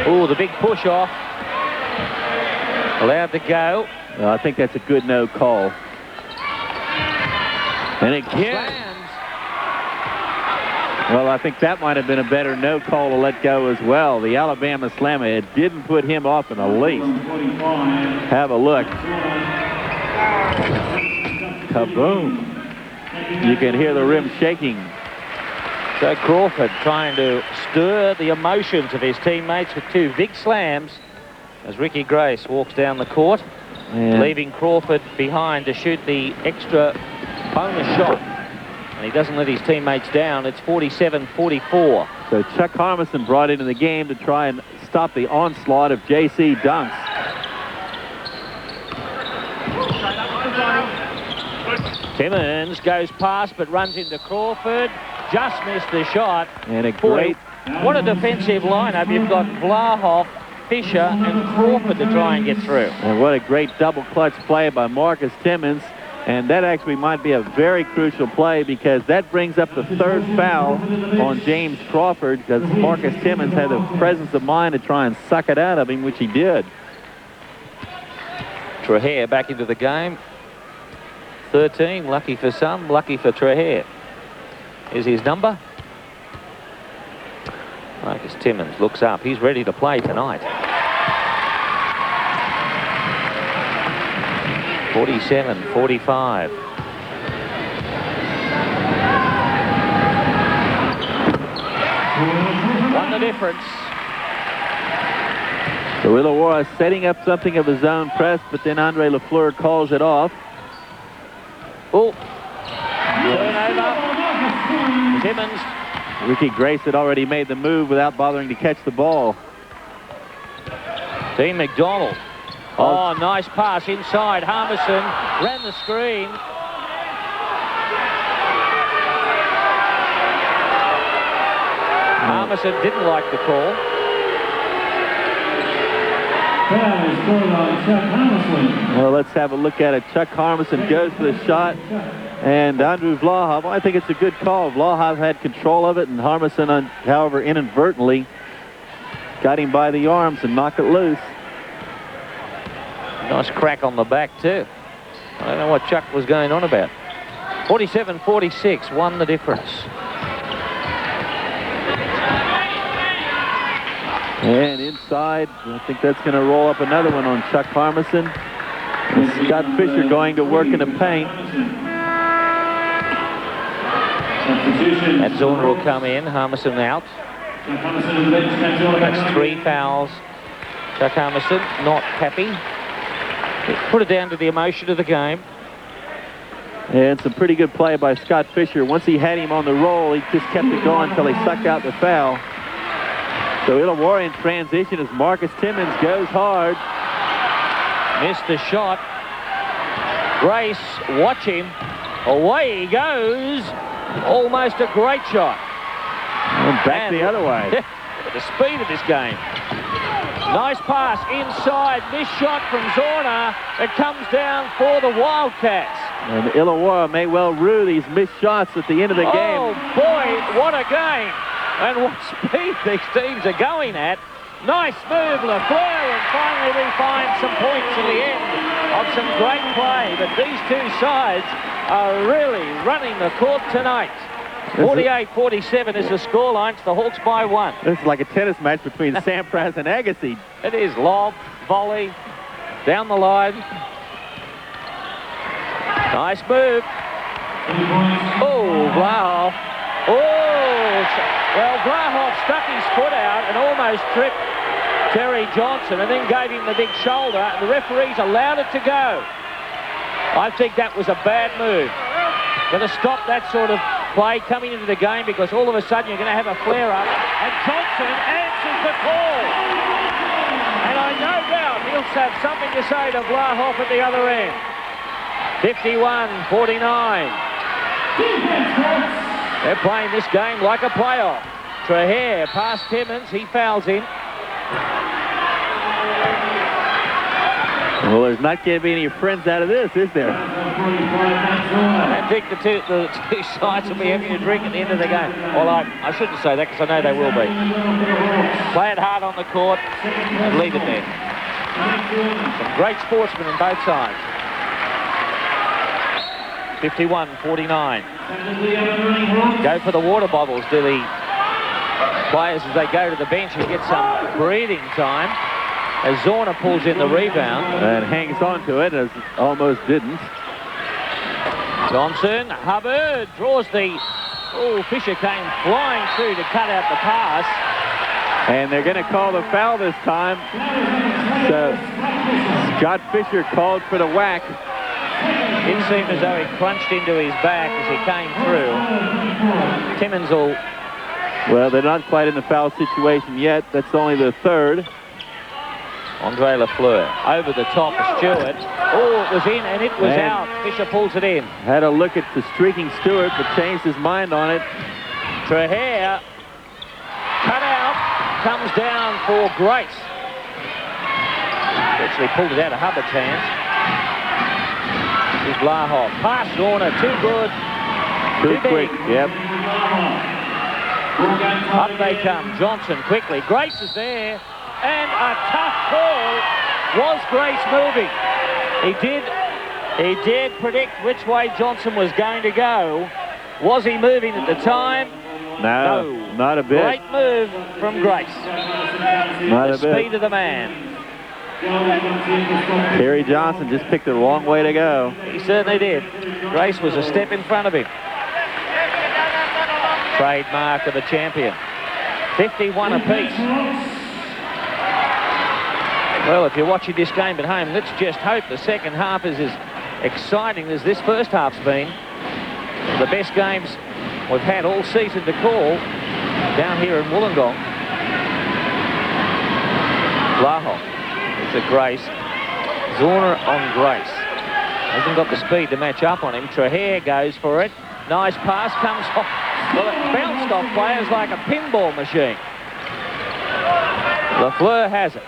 Oh, the big push off. Allowed to go. I think that's a good no call. And again. Well, I think that might have been a better no call to let go as well. The Alabama Slammer, it didn't put him off in the least. Have a look. Kaboom. You can hear the rim shaking. So Crawford trying to stir the emotions of his teammates with 2 big slams as Ricky Grace walks down the court. Yeah. Leaving Crawford behind to shoot the extra bonus shot. And he doesn't let his teammates down. It's 47-44. So Chuck Harmison brought into the game to try and stop the onslaught of J.C. dunks. Timmins goes past but runs into Crawford. Just missed the shot. And a great... What a defensive lineup. You've got Vlahoff, Fisher and Crawford to try and get through. And what a great double clutch play by Marcus Timmins. And that actually might be a very crucial play because that brings up the 3rd foul on James Crawford because Marcus Timmins had the presence of mind to try and suck it out of him, which he did. Trahair back into the game. 13, lucky for some, lucky for Trahair. Is his number. Marcus Timmins looks up. He's ready to play tonight. 47-45. the difference. So Illawarra setting up something of a zone press, but then Andre Lafleur calls it off. Oh, turnover. Timmins. Ricky Grace had already made the move without bothering to catch the ball. Dean McDonald. Oh, nice pass inside. Harmison ran the screen. Harmison didn't like the call. Well, let's have a look at it. Chuck Harmison goes for the shot, and Andrew Vlahov, I think it's a good call. Vlahov had control of it, and Harmison, however, inadvertently got him by the arms and knocked it loose. Nice crack on the back, too. I don't know what Chuck was going on about. 47-46, won the difference. And inside, I think that's going to roll up another one on Chuck Harmison. And Scott Fisher going to work in the paint. And Zorn will come in, Harmison out. That's 3 fouls. Chuck Harmison not happy. Put it down to the emotion of the game. And some pretty good play by Scott Fisher. Once he had him on the roll, he just kept it going until he sucked out the foul. So Illawarra in transition as Marcus Timmins goes hard. Missed the shot. Grace, watch him. Away he goes. Almost a great shot. And back the other way. The speed of this game. Nice pass inside. Missed shot from Zorna. It comes down for the Wildcats. And Illawarra may well rue these missed shots at the end of the game. Oh boy, what a game. And what speed these teams are going at. Nice move, Lafleur, and finally we find some points at the end of some great play. But these two sides are really running the court tonight. 48-47 is the scoreline. It's the Hawks by 1. This is like a tennis match between Sampras and Agassi. It is. Lob, volley, down the line. Nice move. Oh, wow. Oh, well, Vlahov stuck his foot out and almost tripped Terry Johnson and then gave him the big shoulder, and the referees allowed it to go. I think that was a bad move. Going to stop that sort of play coming into the game, because all of a sudden you're going to have a flare-up, and Johnson answers the call. And I no doubt he'll have something to say to Vlahov at the other end. 51-49. They're playing this game like a playoff. Trahere past Timmins, he fouls him. Well, there's not going to be any friends out of this, is there? I think the two sides will be having a drink at the end of the game. Well, I shouldn't say that, because I know they will be. Play it hard on the court and leave it there. Some great sportsmen on both sides. 51-49. Go for the water bottles, do the players as they go to the bench and get some breathing time. As Zorna pulls in the rebound. And hangs on to it, as almost didn't. Johnson, Hubbard draws the... Oh, Fisher came flying through to cut out the pass. And they're going to call the foul this time. So Scott Fisher called for the whack. It seemed as though he crunched into his back as he came through. Timmins will... Well, they're not quite in the foul situation yet. That's only the third. Andre Lafleur over the top of Stewart. Oh, it was in and it was out. Fisher pulls it in. Had a look at the streaking Stewart, but changed his mind on it. Trahere cut out, comes down for Grace. Actually pulled it out of Hubbard's hands. Here's Vlahov. Pass Zorna, too good. Too quick, yep. Up they come. Johnson quickly. Grace is there. And a tough call. Was Grace moving? He did predict which way Johnson was going to go. Was he moving at the time? No, not a bit. Great move from Grace. Not a bit. The speed of the man. Terry Johnson just picked the wrong way to go. He certainly did. Grace was a step in front of him. Trademark of the champion. 51 apiece. Well, if you're watching this game at home, let's just hope the second half is as exciting as this first half's been. The best games we've had all season to call down here in Wollongong. Lahol. It's a Grace. Zorner on Grace. Hasn't got the speed to match up on him. Trahair goes for it. Nice pass comes off. Well, it bounced off players like a pinball machine. Lafleur has it.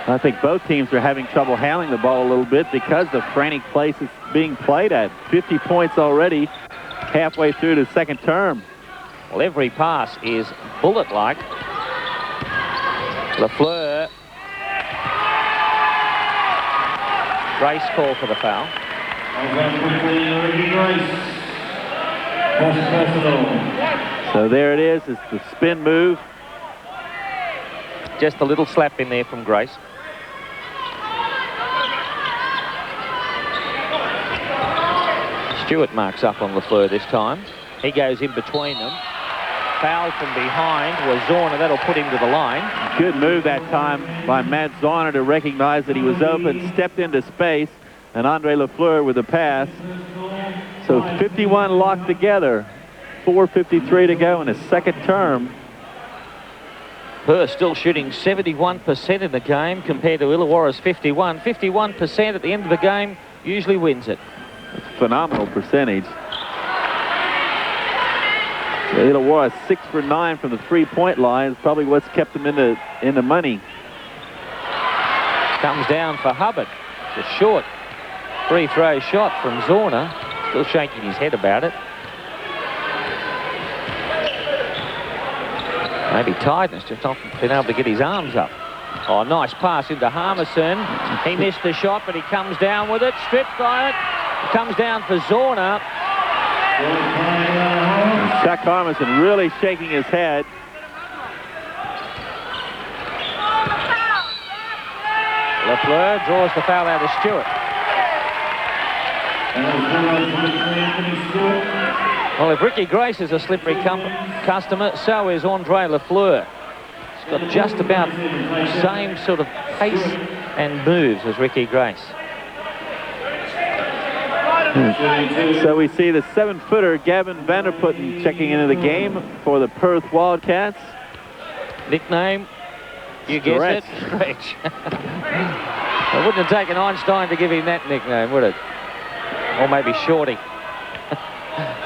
I think both teams are having trouble handling the ball a little bit because the frantic pace it's being played at. 50 points already halfway through the second term. Well, every pass is bullet-like. Lafleur. Grace call for the foul. So there it is. It's the spin move. Just a little slap in there from Grace. Stewart marks up on Lafleur this time. He goes in between them. Foul from behind was Zorner. That'll put him to the line. Good move that time by Matt Zorner to recognize that he was open, stepped into space, and Andre Lafleur with the pass. So 51 locked together. 4:53 to go in his second term. Perth still shooting 71% in the game compared to Illawarra's 51. 51% at the end of the game usually wins it. It's a phenomenal percentage. Illawarra 6 for 9 from the three-point line is probably what's kept them in the money. Comes down for Hubbard. It's a short free throw shot from Zorner. Still shaking his head about it. Maybe tiredness, just not been able to get his arms up. Oh, nice pass into Harmison. He missed the shot, but he comes down with it. Stripped by it. Comes down for Zorner. Chuck Harmison really shaking his head. Lafleur draws the foul out of Stewart. Well, if Ricky Grace is a slippery customer, so is Andre Lafleur. He's got just about the same sort of pace and moves as Ricky Grace. So we see the 7-footer Gavin Vanderputten checking into the game for the Perth Wildcats. Nickname, you guessed it, Stretch. It wouldn't have taken Einstein to give him that nickname, would it? Or maybe Shorty.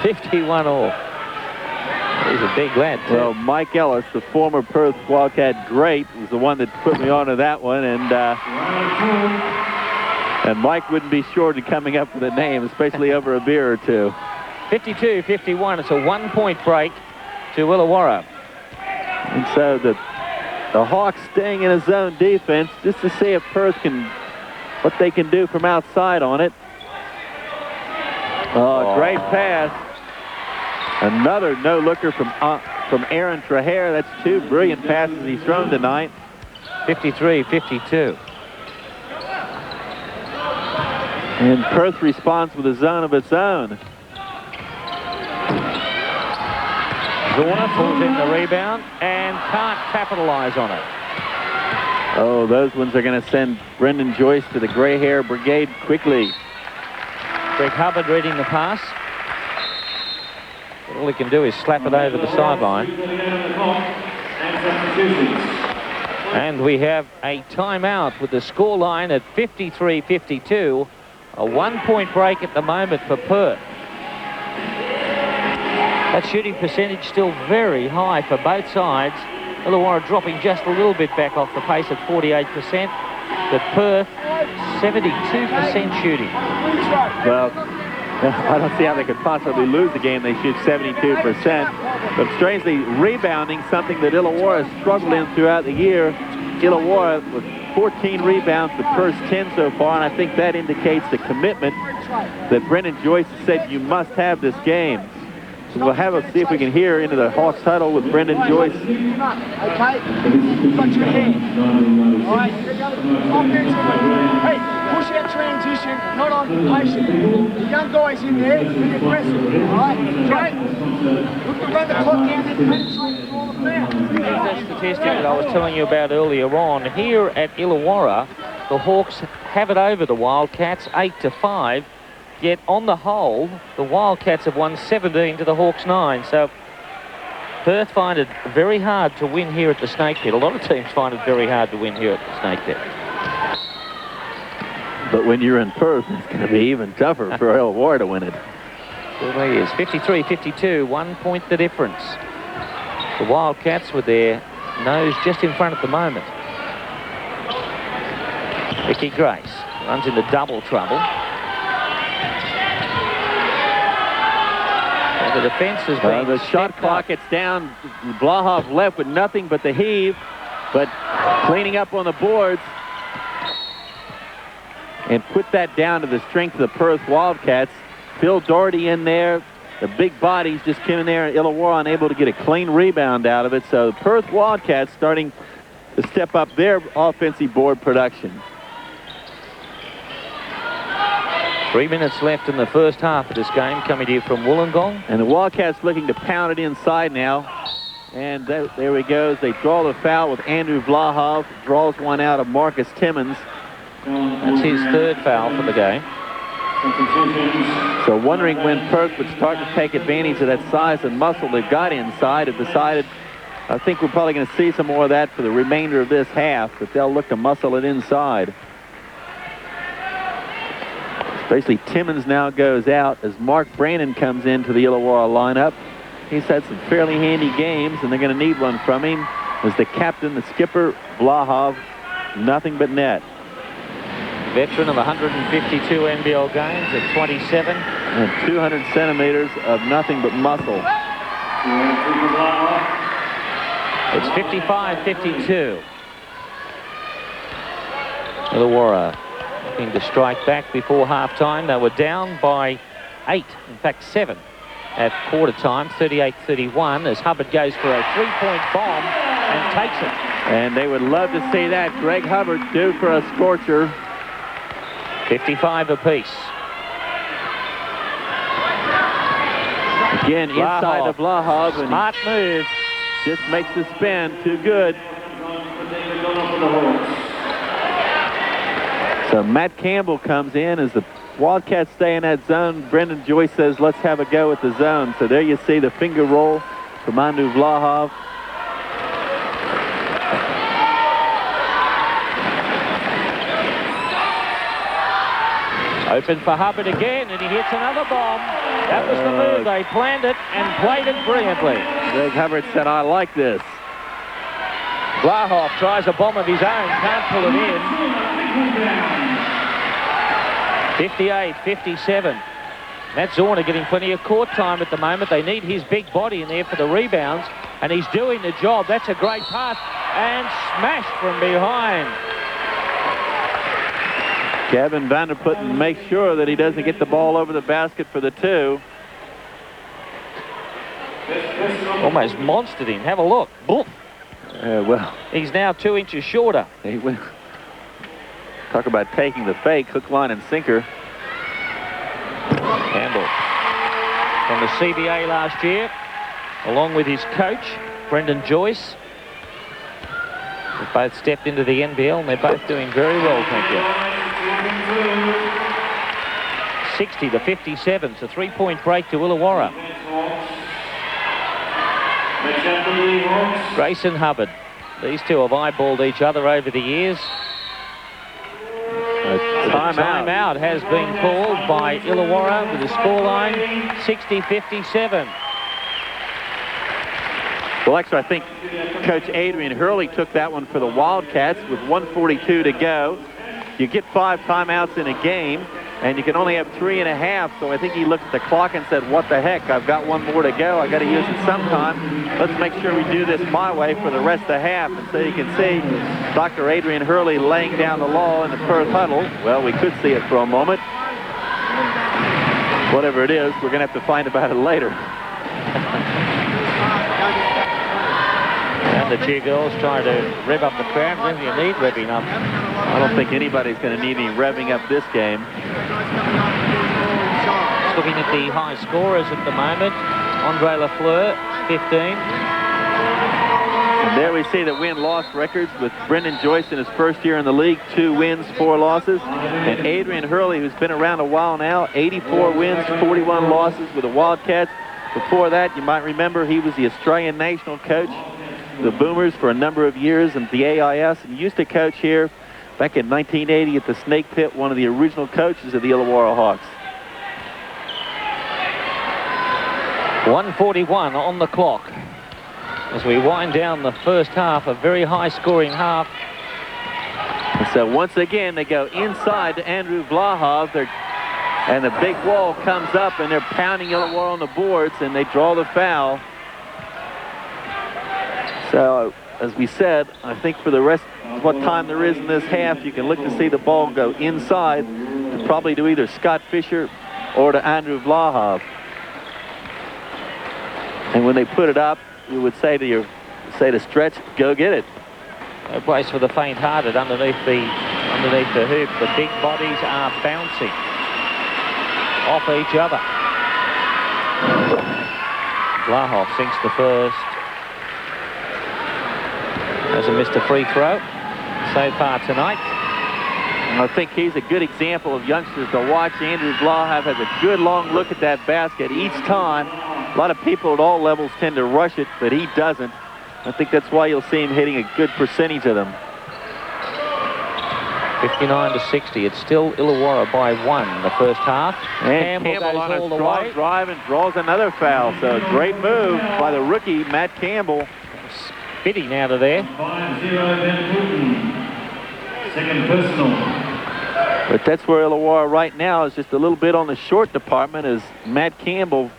51 all. He's a big lad, too. Well, Mike Ellis, the former Perth Wildcat great, was the one that put me onto that one, and Mike wouldn't be short of coming up with a name, especially over a beer or two. 52-51. It's a one-point break to Illawarra. And so the Hawks staying in a zone defense just to see if Perth what they can do from outside on it. Oh, great pass. Another no-looker from Aaron Trahair. That's 2 brilliant passes he's thrown tonight. 53-52. And Perth responds with a zone of its own. Zorner pulls in the rebound and can't capitalize on it. Oh, those ones are going to send Brendan Joyce to the gray hair brigade quickly. Greg Hubbard reading the pass. All he can do is slap it over the sideline. And we have a timeout with the scoreline at 53-52. A one-point break at the moment for Perth. That shooting percentage still very high for both sides. Illawarra dropping just a little bit back off the pace at 48%. But Perth, 72% shooting. Well, I don't see how they could possibly lose the game. They shoot 72%. But strangely, rebounding, something that Illawarra has struggled in throughout the year. Illawarra with 14 rebounds, the Perth's 10 so far, and I think that indicates the commitment that Brendan Joyce said you must have this game. So we'll see if we can hear into the Hawks huddle with Brendan Joyce. Okay, got your hand. All right, hey, push that transition, not occupation. The young guys in there, be aggressive. All right, okay? Look to run the clock down and penetrate through all the fouls. statistic that I was telling you about earlier on. Here at Illawarra, the Hawks have it over the Wildcats, 8-5. Yet on the whole, the Wildcats have won 17 to the Hawks 9. So Perth find it very hard to win here at the Snake Pit. A lot of teams find it very hard to win here at the Snake Pit. But when you're in Perth, it's going to be even tougher for Illawarra to win it. Certainly is. 53-52, 1 point the difference. The Wildcats with their nose just in front at the moment. Vicky Grace runs into double trouble. And the defence has been the shot clock, it's down. Blahov left with nothing but the heave, but cleaning up on the boards. And put that down to the strength of the Perth Wildcats. Phil Doherty in there. The big bodies just came in there. Illawarra unable to get a clean rebound out of it. So the Perth Wildcats starting to step up their offensive board production. 3 minutes left in the first half of this game, coming to you from Wollongong. And the Wildcats looking to pound it inside now. And there he goes. They draw the foul with Andrew Vlahov. Draws one out of Marcus Timmons. That's his third foul for the game. So wondering when Perth would start to take advantage of that size and muscle they've got inside. Have decided, I think we're probably going to see some more of that for the remainder of this half, but they'll look to muscle it inside. Basically, Timmons now goes out as Mark Brandon comes into the Illawarra lineup. He's had some fairly handy games, and they're going to need one from him. As the captain, the skipper, Vlahov, nothing but net. Veteran of 152 NBL games at 27. And 200 centimeters of nothing but muscle. It's 55-52. Illawarra looking to strike back before half-time. They were down by 8, in fact 7, at quarter-time, 38-31, as Hubbard goes for a three-point bomb and takes it. And they would love to see that. Greg Hubbard due for a scorcher. 55 apiece. Again, inside of Vlahov. Smart move. Just makes the spin too good. So Matt Campbell comes in as the Wildcats stay in that zone. Brendan Joyce says, let's have a go at the zone. So there you see the finger roll from Andrew Vlahov. Open for Hubbard again, and he hits another bomb. That was the move. They planned it and played it brilliantly. Greg Hubbard said, I like this. Vlahov tries a bomb of his own, can't pull it in. 58-57. Matt Zorner getting plenty of court time at the moment. They need his big body in there for the rebounds, and he's doing the job. That's a great pass, and smashed from behind. Gavin Vanderputten makes sure that he doesn't get the ball over the basket for the two. Almost monstered him. Have a look. Well, he's now 2 inches shorter. He will. Talk about taking the fake, hook, line, and sinker. Campbell from the CBA last year, along with his coach, Brendan Joyce. They both stepped into the NBL, and they're both doing very well, thank you. 60-57. It's a three-point break to Illawarra. Grayson Hubbard. These two have eyeballed each other over the years. Timeout has been called by Illawarra with the scoreline 60-57. Well, actually, I think Coach Adrian Hurley took that one for the Wildcats with 1:42 to go. You get 5 timeouts in a game, and you can only have 3.5. So I think he looked at the clock and said, what the heck, I've got one more to go. I got to use it sometime. Let's make sure we do this my way for the rest of the half. And so you can see Dr. Adrian Hurley laying down the law in the Perth huddle. Well, we could see it for a moment. Whatever it is, we're going to have to find about it later. And the cheer girls trying to rev up the crowd. When you need revving up. I don't think anybody's going to need any revving up this game. Just looking at the high scorers at the moment. Andre Lafleur, 15. And there we see the win-loss records with Brendan Joyce in his first year in the league, 2 wins, 4 losses. And Adrian Hurley, who's been around a while now, 84 wins, 41 losses with the Wildcats. Before that, you might remember he was the Australian national coach, the Boomers, for a number of years in the AIS, and used to coach here back in 1980 at the Snake Pit, one of the original coaches of the Illawarra Hawks. 1:41 on the clock as we wind down the first half, a very high-scoring half. And so once again, they go inside to Andrew Vlahov. And the big wall comes up, and they're pounding Illawarra on the boards, and they draw the foul. So, as we said, I think for the rest of what time there is in this half, you can look to see the ball go inside, probably to either Scott Fisher or to Andrew Vlahov. And when they put it up, you would say to Stretch, go get it. No place for the faint-hearted underneath the hoop. The big bodies are bouncing off each other. Vlahov sinks the first. Hasn't missed a free throw so far tonight. I think he's a good example of youngsters to watch. Andrew Vlahov has a good long look at that basket each time. A lot of people at all levels tend to rush it, but he doesn't. I think that's why you'll see him hitting a good percentage of them. 59-60. It's still Illawarra by 1 in the first half. And Campbell on a strong drive and draws another foul. So a great move by the rookie, Matt Campbell. Spitting out of there. 5-0 Van Houten. Second personal. But that's where Illawarra right now is just a little bit on the short department, as Matt Campbell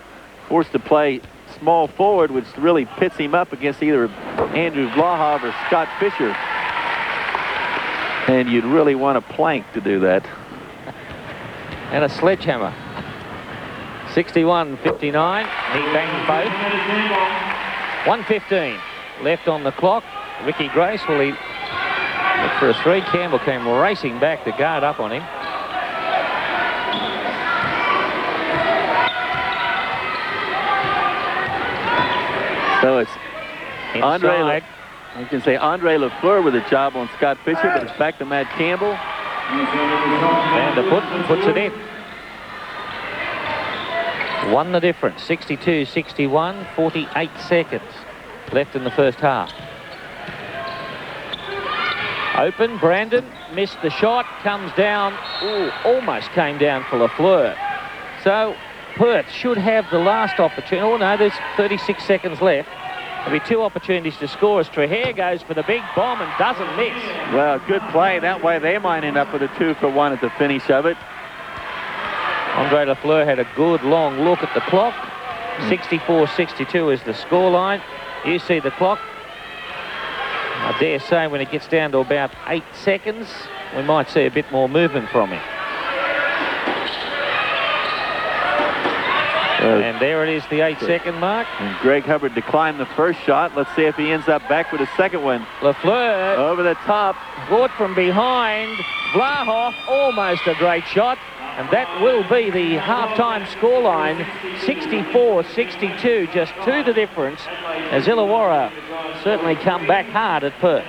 forced to play small forward, which really pits him up against either Andrew Vlahov or Scott Fisher. And you'd really want a plank to do that. And a sledgehammer. 61-59. He bangs both. 1:15 left on the clock. Ricky Grace, will he look for a three? Campbell came racing back to guard up on him. So it's Inside. You can say Andre Lafleur with a job on Scott Fisher, but it's back to Matt Campbell. And puts it in. Won the difference. 62-61, 48 seconds left in the first half. Open, Brandon missed the shot, comes down, almost came down for Lafleur. So Perth should have the last opportunity. Oh no, there's 36 seconds left. There'll be 2 opportunities to score as Trahair goes for the big bomb and doesn't miss. Well, good play. That way they might end up with a 2-for-1 at the finish of it. Andre Lafleur had a good long look at the clock. 64-62 is the scoreline. You see the clock. I dare say when it gets down to about 8 seconds, we might see a bit more movement from him. And there it is, the 8-second mark. And Greg Hubbard declined the first shot. Let's see if he ends up back with a second one. Lafleur over the top. Caught from behind. Vlahov, almost a great shot. And that will be the halftime scoreline. 64-62, just 2 the difference, as Illawarra certainly come back hard at Perth.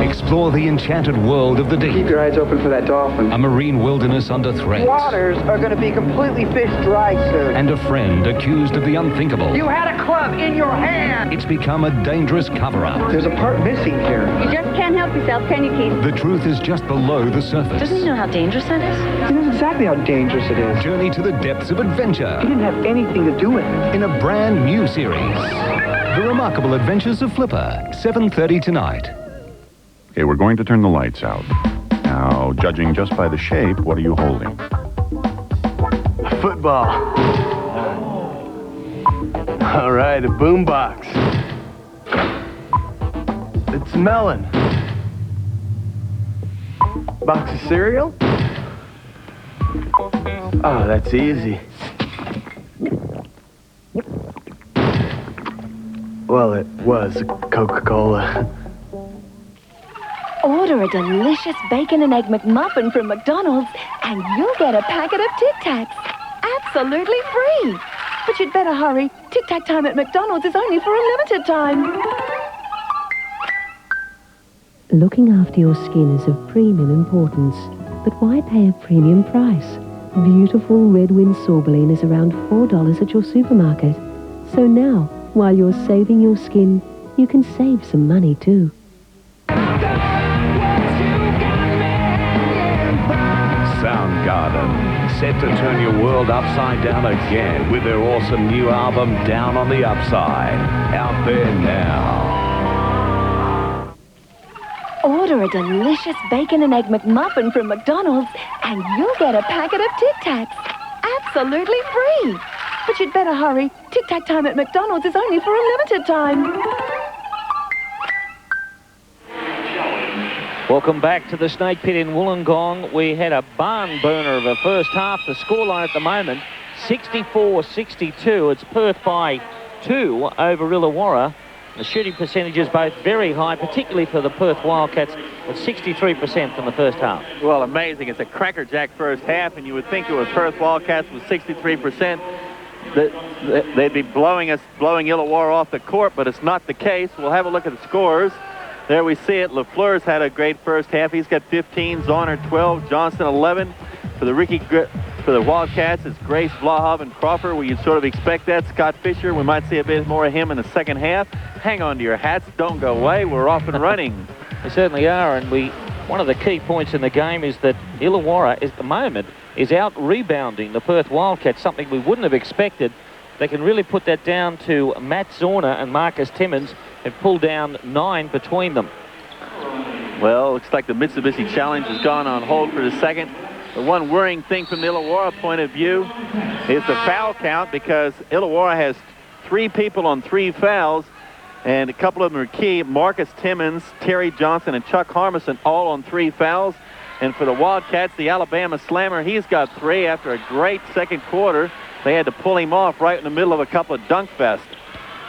Explore the enchanted world of the deep. Keep your eyes open for that dolphin. A marine wilderness under threat. Waters are going to be completely fish dry soon. And a friend accused of the unthinkable. You had a club in your hand. It's become a dangerous cover-up. There's a part missing here. You just can't help yourself, can you, Keith? The truth is just below the surface. Doesn't he know how dangerous that is? He knows exactly how dangerous it is. Journey to the depths of adventure. He didn't have anything to do with it. In a brand new series. The Remarkable Adventures of Flipper, 7:30 tonight. Okay, we're going to turn the lights out. Now, judging just by the shape, what are you holding? A football. All right, a boombox. It's melon. Box of cereal? Oh, that's easy. Well, it was a Coca-Cola. Order a delicious bacon and egg McMuffin from McDonald's and you'll get a packet of Tic Tacs. Absolutely free. But you'd better hurry. Tic Tac time at McDonald's is only for a limited time. Looking after your skin is of premium importance, but why pay a premium price? Beautiful Red Wind Sorbeline is around $4 at your supermarket. So now, while you're saving your skin, you can save some money too. Soundgarden, set to turn your world upside down again with their awesome new album, Down on the Upside. Out there now. Order a delicious bacon and egg McMuffin from McDonald's and you'll get a packet of Tic Tacs. Absolutely free. But you'd better hurry. Tic Tac time at McDonald's is only for a limited time. Welcome back to the Snake Pit in Wollongong. We had a barn burner of a first half. The scoreline at the moment, 64-62. It's Perth by 2 over Illawarra. The shooting percentages both very high, particularly for the Perth Wildcats, at 63% in the first half. Well, amazing. It's a crackerjack first half, and you would think it was Perth Wildcats with 63%. They'd be blowing Illawarra off the court, but it's not the case. We'll have a look at the scores. There we see it. LaFleur's had a great first half. He's got 15, Zonner 12, Johnston 11. For the Wildcats, it's Grace, Vlahov, and Crawford. Well, you'd sort of expect that. Scott Fisher, we might see a bit more of him in the second half. Hang on to your hats. Don't go away. We're off and running. We certainly are, and one of the key points in the game is that Illawarra, at the moment, is out-rebounding the Perth Wildcats, something we wouldn't have expected. They can really put that down to Matt Zorner and Marcus Timmins, have pulled down 9 between them. Well, looks like the Mitsubishi Challenge has gone on hold for the second. The one worrying thing from the Illawarra point of view is the foul count, because Illawarra has 3 people on 3 fouls, and a couple of them are key. Marcus Timmins, Terry Johnson, and Chuck Harmison all on 3 fouls. And for the Wildcats, the Alabama Slammer, he's got 3 after a great second quarter. They had to pull him off right in the middle of a couple of dunk fests.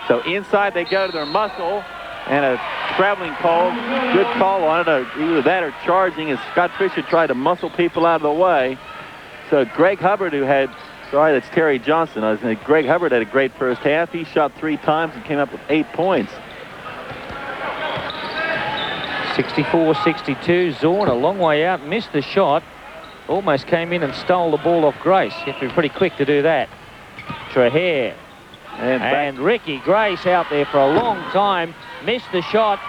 So inside they go to their muscle, and a traveling call, good call on it, either that or charging, as Scott Fisher tried to muscle people out of the way. So Greg Hubbard, that's Terry Johnson. Greg Hubbard had a great first half. He shot 3 times and came up with 8 points. 64-62, Zorn a long way out, missed the shot, almost came in and stole the ball off Grace. You have to be pretty quick to do that. Trahere and Ricky Grace out there for a long time, missed the shot.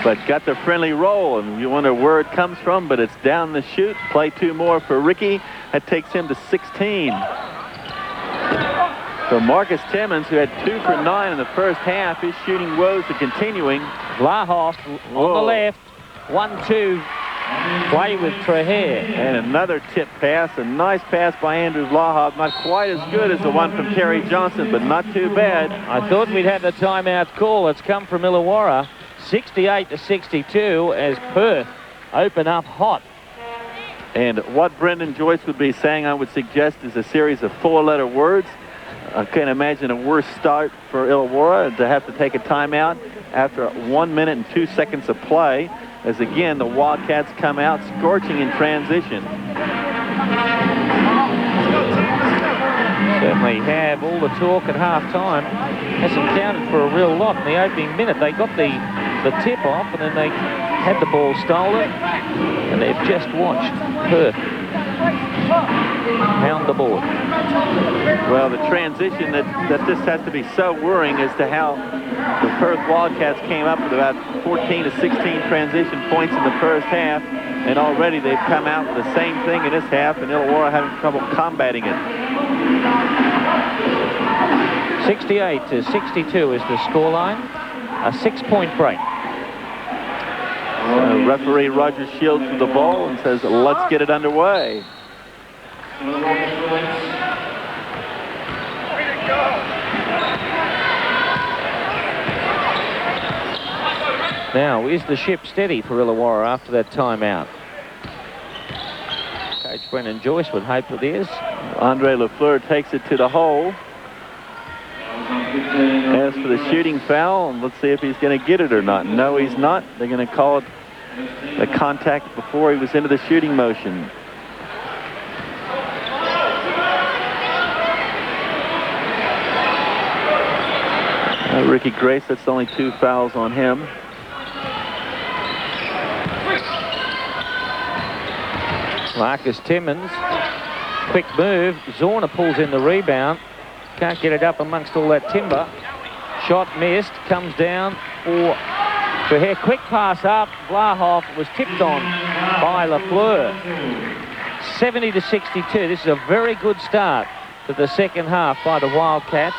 But got the friendly roll, and you wonder where it comes from, but it's down the chute. Play 2 more for Ricky. That takes him to 16. So Marcus Timmins, who had 2 for 9 in the first half, his shooting woes are continuing. Vlahoff on the left, 1-2, play with Trahere. And another tip pass, a nice pass by Andrew Vlahoff. Not quite as good as the one from Terry Johnson, but not too bad. I thought we'd have the timeout call. It's come from Illawarra, 68-62, as Perth open up hot. And what Brendan Joyce would be saying, I would suggest, is a series of 4-letter words. I can't imagine a worse start for Illawarra to have to take a timeout after 1 minute and 2 seconds of play, as again the Wildcats come out scorching in transition. Certainly have all the talk at half-time. Hasn't counted for a real lot in the opening minute. They got the tip off, and then they had the ball stolen, and they've just watched Perth pound the board. Well, the transition that this has to be so worrying as to how the Perth Wildcats came up with about 14 to 16 transition points in the first half, and already they've come out with the same thing in this half, and Illawarra having trouble combating it. 68-62 is the scoreline. A 6-point break. Referee Roger Shields with the ball and says, let's get it underway. Now, is the ship steady for Illawarra after that timeout? Coach Brendan Joyce would hope it is. Andre Lafleur takes it to the hole. asks for the shooting foul, and let's see if he's going to get it or not. No, he's not. They're going to call it the contact before he was into the shooting motion. Ricky Grace, that's only 2 fouls on him. Marcus Timmins, quick move. Zorna pulls in the rebound. Can't get it up amongst all that timber. Shot missed, comes down for Traher. Quick pass up. Vlahoff was tipped on by Lafleur. 70-62. This is a very good start to the second half by the Wildcats.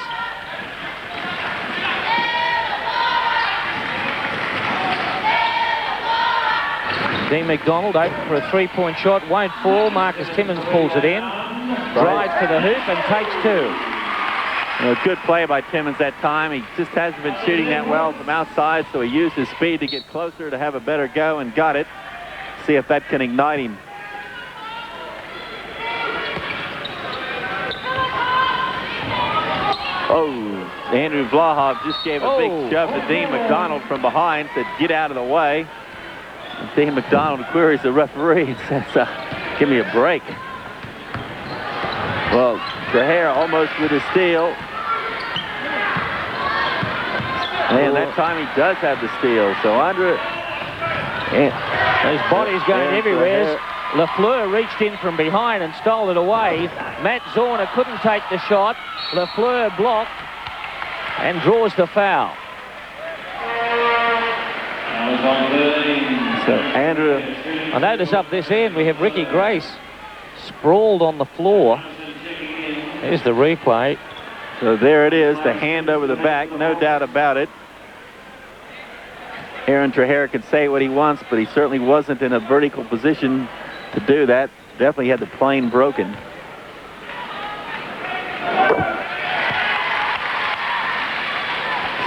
Dean McDonald open for a 3-point shot, won't fall. Marcus Timmins pulls it in, drives to the hoop and takes 2. Good play by Timmins that time. He just hasn't been shooting that well from outside, so he used his speed to get closer to have a better go and got it. See if that can ignite him. Oh, Andrew Vlahoff just gave a big shove to Dean McDonald from behind, said get out of the way. Dean McDonald queries the referee and says, give me a break. Well, Traher almost with a steal. And that time he does have the steal. So Andre... His body's going everywhere. Lafleur reached in from behind and stole it away. Matt Zorna couldn't take the shot. Lafleur blocked and draws the foul. So Andrew, I notice up this end we have Ricky Grace sprawled on the floor. There's the replay. So there it is, the hand over the back, no doubt about it. Aaron Traher could say what he wants, but he certainly wasn't in a vertical position to do that. Definitely had the plane broken.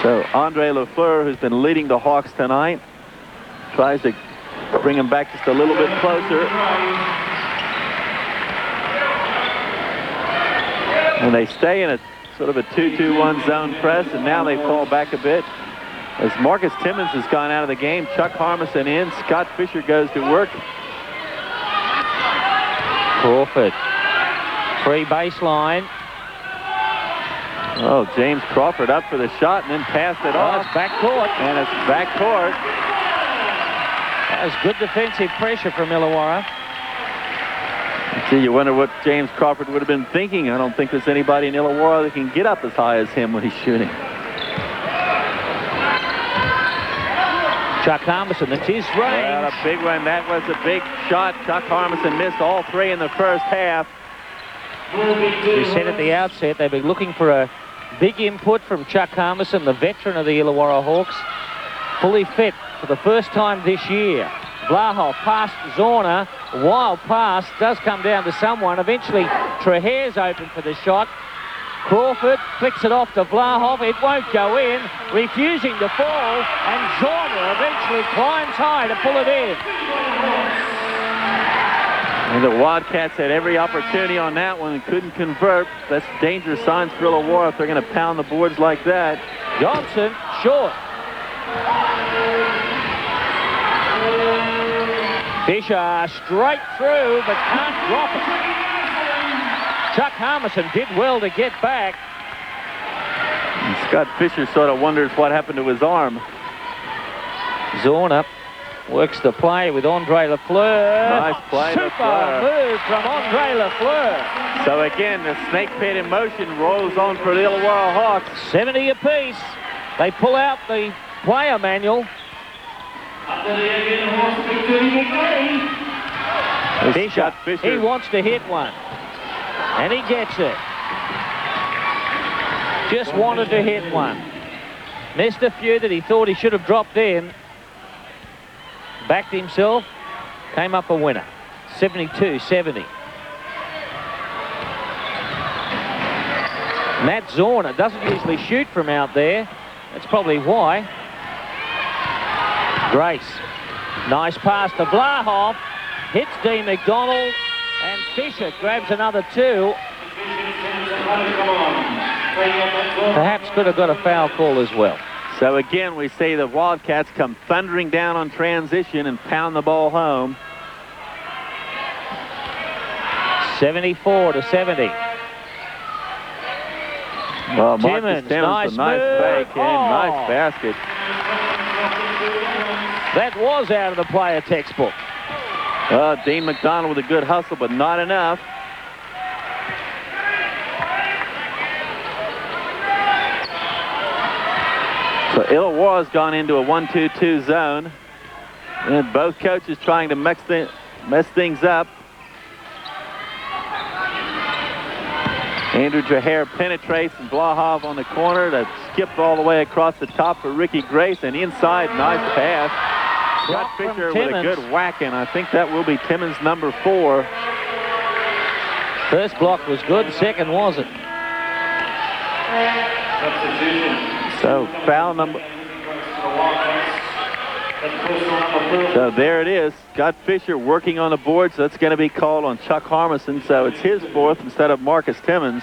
So Andre Lafleur, who's been leading the Hawks tonight, tries to bring him back just a little bit closer. And they stay in a sort of a 2-2-1 zone press, and now they fall back a bit. As Marcus Timmins has gone out of the game, Chuck Harmison in, Scott Fisher goes to work. Crawford, free baseline. Oh, James Crawford up for the shot and then passed it off. It's backcourt. And it's backcourt. That was good defensive pressure from Illawarra. See, you wonder what James Crawford would have been thinking. I don't think there's anybody in Illawarra that can get up as high as him when he's shooting. Chuck Harmison, it's his range. Well, a big one. That was a big shot. Chuck Harmison missed all 3 in the first half. We said at the outset they've been looking for a big input from Chuck Harmison, the veteran of the Illawarra Hawks. Fully fit for the first time this year. Vlahoff past Zorna. Wild pass does come down to someone. Eventually Traher's open for the shot. Crawford flicks it off to Vlahoff. It won't go in. Refusing to fall. And Zorna eventually climbs high to pull it in. And the Wildcats had every opportunity on that one and couldn't convert. That's dangerous signs for Illawarra if they're going to pound the boards like that. Johnson, short. Fisher straight through, but can't drop it. Chuck Harmison did well to get back. And Scott Fisher sort of wonders what happened to his arm. Zorna works the play with Andre Lafleur. Nice play, Super move from Andre Lafleur. So again, the snake pit in motion rolls on for the Illawarra Hawks. 70 apiece. They pull out the player manual. Fisher, he wants to hit one. And he gets it. Just wanted to hit one. Missed a few that he thought he should have dropped in. Backed himself. Came up a winner. 72-70. Matt Zorna doesn't usually shoot from out there. That's probably why. Grace. Nice pass to Vlahoff. Hits Dean McDonald. And Fisher grabs another 2. Perhaps could have got a foul call as well. So again, we see the Wildcats come thundering down on transition and pound the ball home. 74-70. Well, Timmons, nice move. fake and nice basket. That was out of the player textbook. Dean McDonald with a good hustle, but not enough. So Illawarra's gone into a 1-2-2 zone. And both coaches trying to mess things up. Andrew Jaher penetrates, and Blahov on the corner to skip all the way across the top for Ricky Grace, and inside, nice pass. Scott Fisher with a good whack, and I think that will be Timmons' number 4. First block was good, second wasn't. So foul number. So there it is. Scott Fisher working on the board, so that's going to be called on Chuck Harmison. So it's his 4th instead of Marcus Timmons.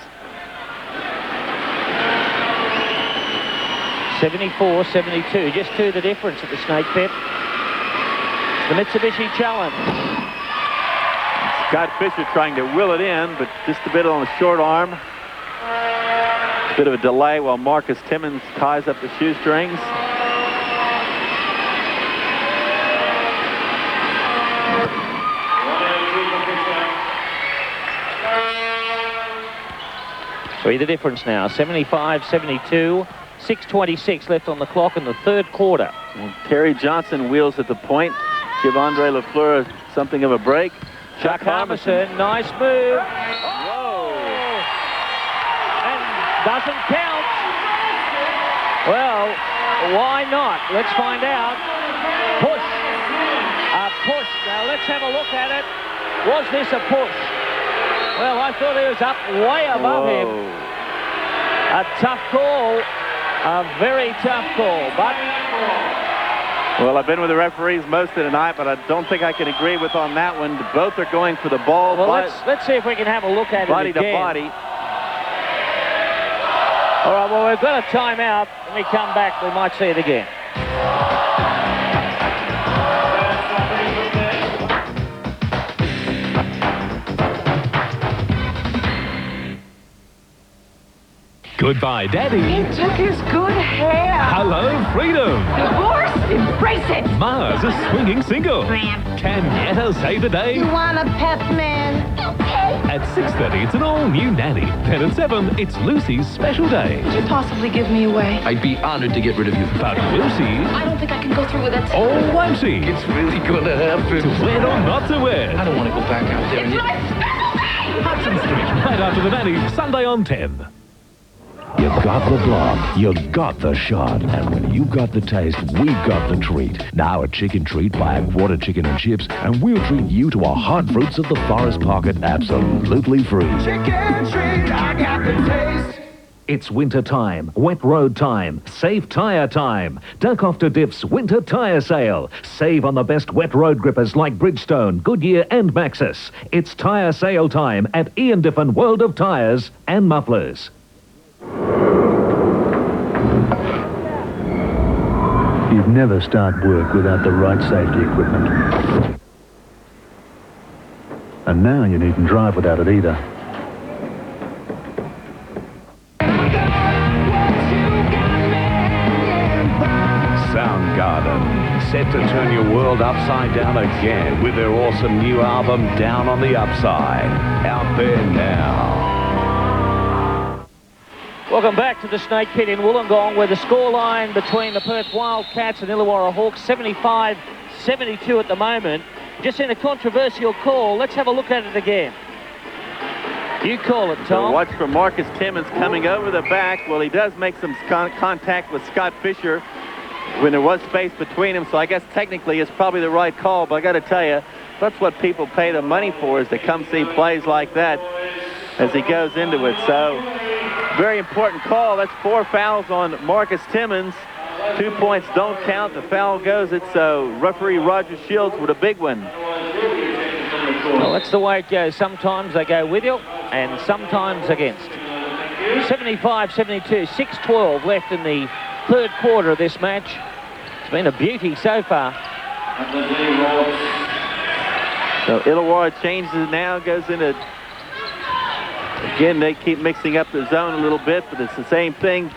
74-72, just 2 the difference at the Snake Pit. It's the Mitsubishi Challenge. Scott Fisher trying to will it in, but just a bit on the short arm. Bit of a delay while Marcus Timmons ties up the shoestrings. The difference now, 75-72, 6:26 left on the clock in the third quarter. And Terry Johnson wheels at the point. Give Andre Lafleur something of a break. Chuck Harmison, nice move. Whoa! And doesn't count. Well, why not? Let's find out. Push. A push. Now let's have a look at it. Was this a push? Well, I thought he was up way above him. A tough call, a very tough call, but... Well, I've been with the referees most of the night, but I don't think I can agree with on that one. Both are going for the ball. Well, let's see if we can have a look at it body again. to body. All right, well, we've got a timeout. When we come back, we might see it again. Goodbye, Daddy. He took his good hair. Hello, freedom. Divorce? Embrace it. Mars, a swinging single. Can Yetta save the day? You want a pep man? Okay. At 6:30, it's an all-new Nanny. Then at 7, it's Lucy's special day. Could you possibly give me away? I'd be honored to get rid of you. But Lucy... I don't think I can go through with it. Oh, won't she? It's really gonna happen. To wed or not to wed. I don't want to go back out there and... Hudson Street, right after the Nanny, Sunday on 10. You got the block, you got the shot, and when you got the taste, we got the treat. Now a chicken treat, buy a quarter chicken and chips, and we'll treat you to a hot fruits of the forest pocket absolutely free. Chicken treat, I got the taste. It's winter time, wet road time, safe tyre time. Duck off to Diff's winter tyre sale. Save on the best wet road grippers like Bridgestone, Goodyear and Maxxis. It's tyre sale time at Ian Diffin World of Tyres and Mufflers. You'd never start work without the right safety equipment. And now you needn't drive without it either. Soundgarden, set to turn your world upside down again with their awesome new album, Down on the Upside. Out there now. Welcome back to the Snake Pit in Wollongong, where the scoreline between the Perth Wildcats and Illawarra Hawks, 75-72 at the moment. Just in a controversial call. Let's have a look at it again. You call it, Tom. So watch for Marcus Timmons coming over the back. Well, he does make some contact with Scott Fisher when there was space between them, so I guess technically it's probably the right call, but I got to tell you, that's what people pay the money for, is to come see plays like that as he goes into it. So very important call. That's 4 fouls on Marcus Timmons. 2 points don't count. The foul goes it. So referee Roger Shields with a big one. Well, that's the way it goes. Sometimes they go with you and sometimes against. 75-72, 6-12 left in the third quarter of this match. It's been a beauty so far. So Illawarra changes it now, goes into... Again, they keep mixing up the zone a little bit, but it's the same thing.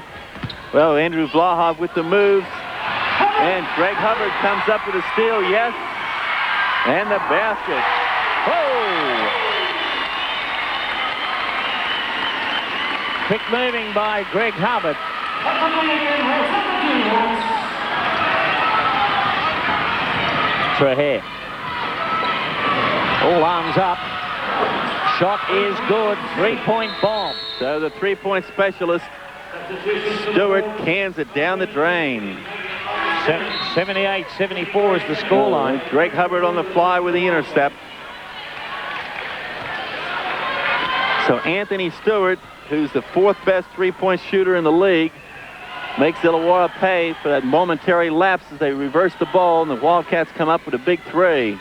Well, Andrew Vlahov with the moves. And Greg Hubbard comes up with a steal, yes. And the basket. Oh! Quick moving by Greg Hubbard. Traher. All arms up. Shot is good. Three-point bomb. So the three-point specialist, Stewart, cans it down the drain. 78-74 is the scoreline. Greg Hubbard on the fly with the intercept. So Anthony Stewart, who's the fourth best three-point shooter in the league, makes Illawarra pay for that momentary lapse as they reverse the ball, and the Wildcats come up with a big three.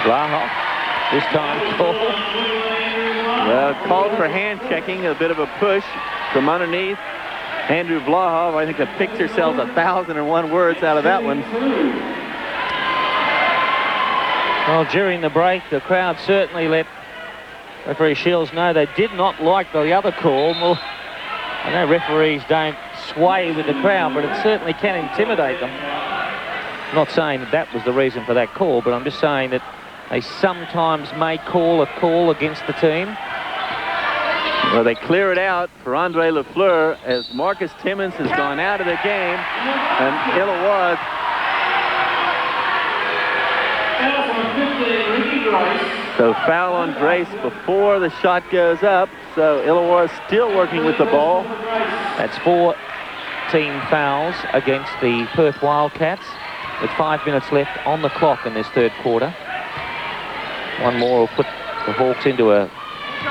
Vlahov, this time called. Well, called for hand checking, a bit of a push from underneath. Andrew Vlahov, I think the picture sells 1,001 words out of that one. Well, during the break, the crowd certainly let referee Shields know they did not like the other call. Well, I know referees don't sway with the crowd, but it certainly can intimidate them. I'm not saying that that was the reason for that call, but I'm just saying that they sometimes may call a call against the team. Well, they clear it out for Andre Lafleur as Marcus Timmons has gone out of the game, and Illawarra. So foul on Grace before the shot goes up. So Illawarra still working with the ball. That's 4 team fouls against the Perth Wildcats with 5 minutes left on the clock in this third quarter. One more will put the Hawks into a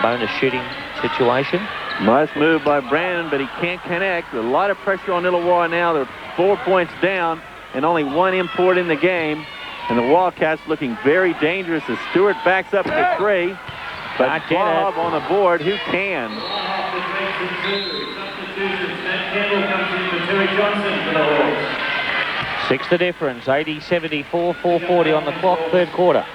bonus shooting situation. Nice move by Brandon, but he can't connect. A lot of pressure on Illawarra now. They're 4 points down and only 1 import in the game. And the Wildcats looking very dangerous as Stewart backs up the three. But Bob on the board, who can? Six the difference, 80-74, 4:40 on the clock, third quarter.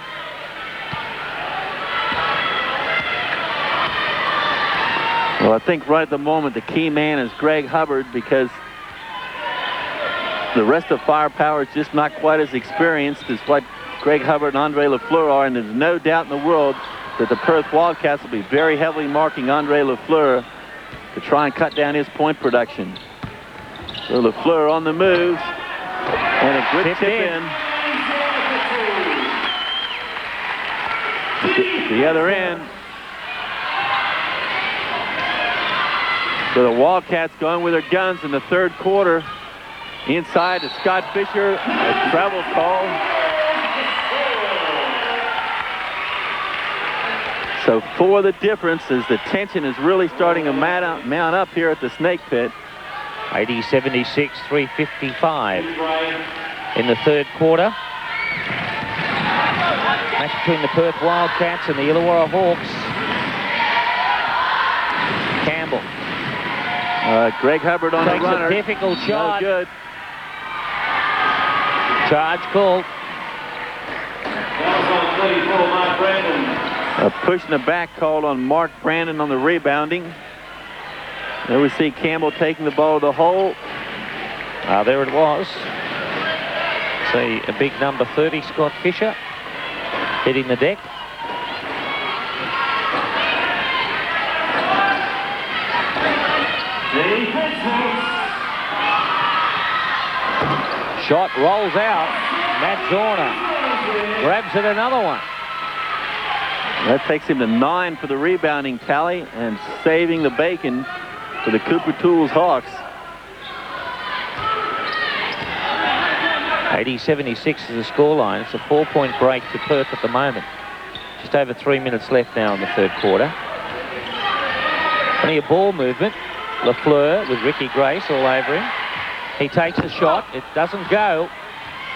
Well, I think right at the moment the key man is Greg Hubbard, because the rest of firepower is just not quite as experienced as what Greg Hubbard and Andre Lafleur are, and there's no doubt in the world that the Perth Wildcats will be very heavily marking Andre Lafleur to try and cut down his point production. So Lafleur on the moves, and a good tip in. The other end. So the Wildcats going with their guns in the third quarter. Inside to Scott Fisher, a travel call. So for the difference, as the tension is really starting to mount up here at the Snake Pit. 80-76, 3:55 in the third quarter. Match between the Perth Wildcats and the Illawarra Hawks. Campbell. Greg Hubbard on the runner. Takes a difficult shot. No good. Charge called. A push in the back called on Mark Brandon on the rebounding. There we see Campbell taking the ball to the hole. There it was. See a big number 30, Scott Fisher, hitting the deck. Shot rolls out. Matt Zorner grabs it, another one. That takes him to 9 for the rebounding tally, and saving the bacon for the Cooper Tools Hawks. 80-76 is the scoreline. It's a 4-point break to Perth at the moment. Just over 3 minutes left now in the third quarter. Plenty of ball movement. LaFleur with Ricky Grace all over him. He takes the shot. It doesn't go.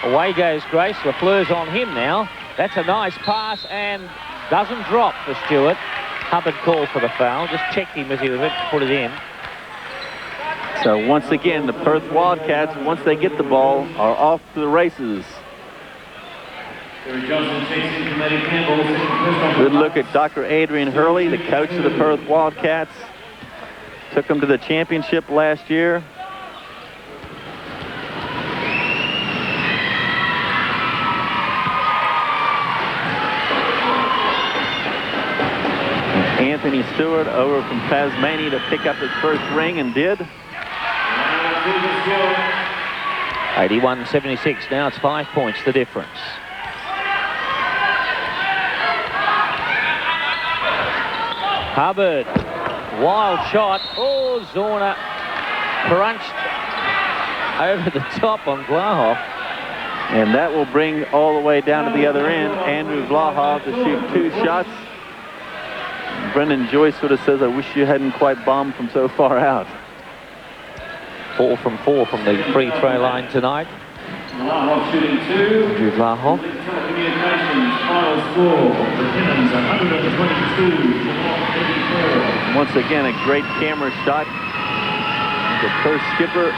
Away goes Grace. LaFleur's on him now. That's a nice pass and doesn't drop for Stewart. Hubbard called for the foul. Just checked him as he was about to put it in. So once again, the Perth Wildcats, once they get the ball, are off to the races. Good look at Dr. Adrian Hurley, the coach of the Perth Wildcats. Took them to the championship last year. Anthony Stewart over from Tasmania to pick up his first ring, and did. 81-76. Now it's 5 points, the difference. Hubbard, wild shot. Oh, Zorna crunched over the top on Vlahov. And that will bring all the way down to the other end. Andrew Vlahov to shoot 2 shots. Brendan Joyce sort of says, I wish you hadn't quite bombed from so far out. 4 from 4 from the free throw line tonight. Vlahov shooting 2. Andrew Vlahov. Telecommunications final score. The Pinners 122. Once again, a great camera shot. The Perth skipper.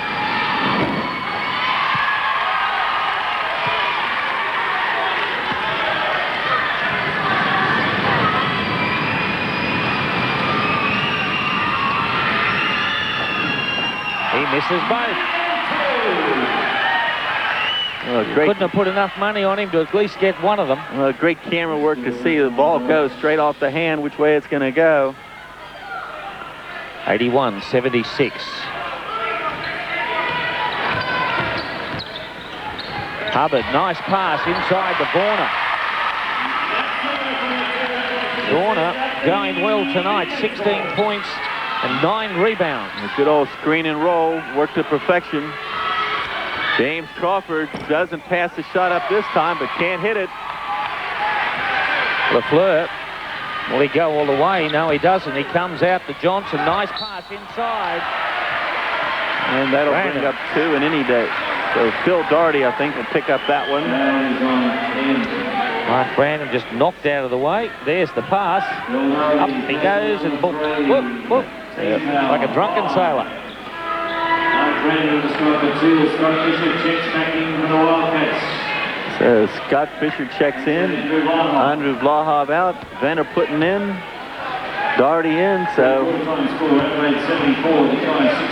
He misses both. Couldn't have put enough money on him to at least get one of them. Great camera work to see the ball go straight off the hand, which way it's going to go. 81-76. Hubbard, nice pass inside to Vorner. Vorner going well tonight, 16 points and 9 rebounds. A good old screen and roll, worked to perfection. James Crawford doesn't pass the shot up this time, but can't hit it. LaFleur, will he go all the way? No, he doesn't. He comes out to Johnson. Nice pass inside. And that'll bring up 2 in any day. So Phil Daugherty, I think, will pick up that one. Mark Brandon just knocked out of the way. There's the pass. Up he goes and boop, boop, boop. Like a drunken sailor. So Scott Fisher checks in. Andrew Vlahov out. Venner putting in. Daugherty in. So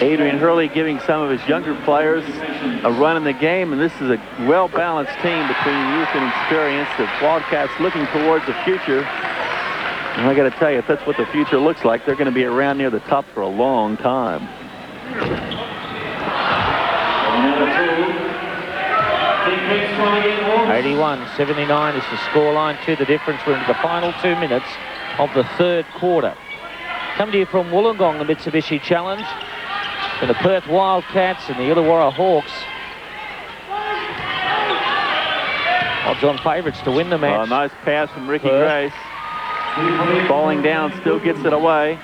Adrian Hurley giving some of his younger players a run in the game. And this is a well-balanced team between youth and experience. The Wildcats looking towards the future. And I got to tell you, if that's what the future looks like, they're going to be around near the top for a long time. 81-79 is the scoreline to the difference. We're into the final 2 minutes of the third quarter. Come to you from Wollongong, the Mitsubishi Challenge, and the Perth Wildcats and the Illawarra Hawks. Odds-on favourites to win the match. Nice pass from Ricky Grace. Falling down, still gets it away.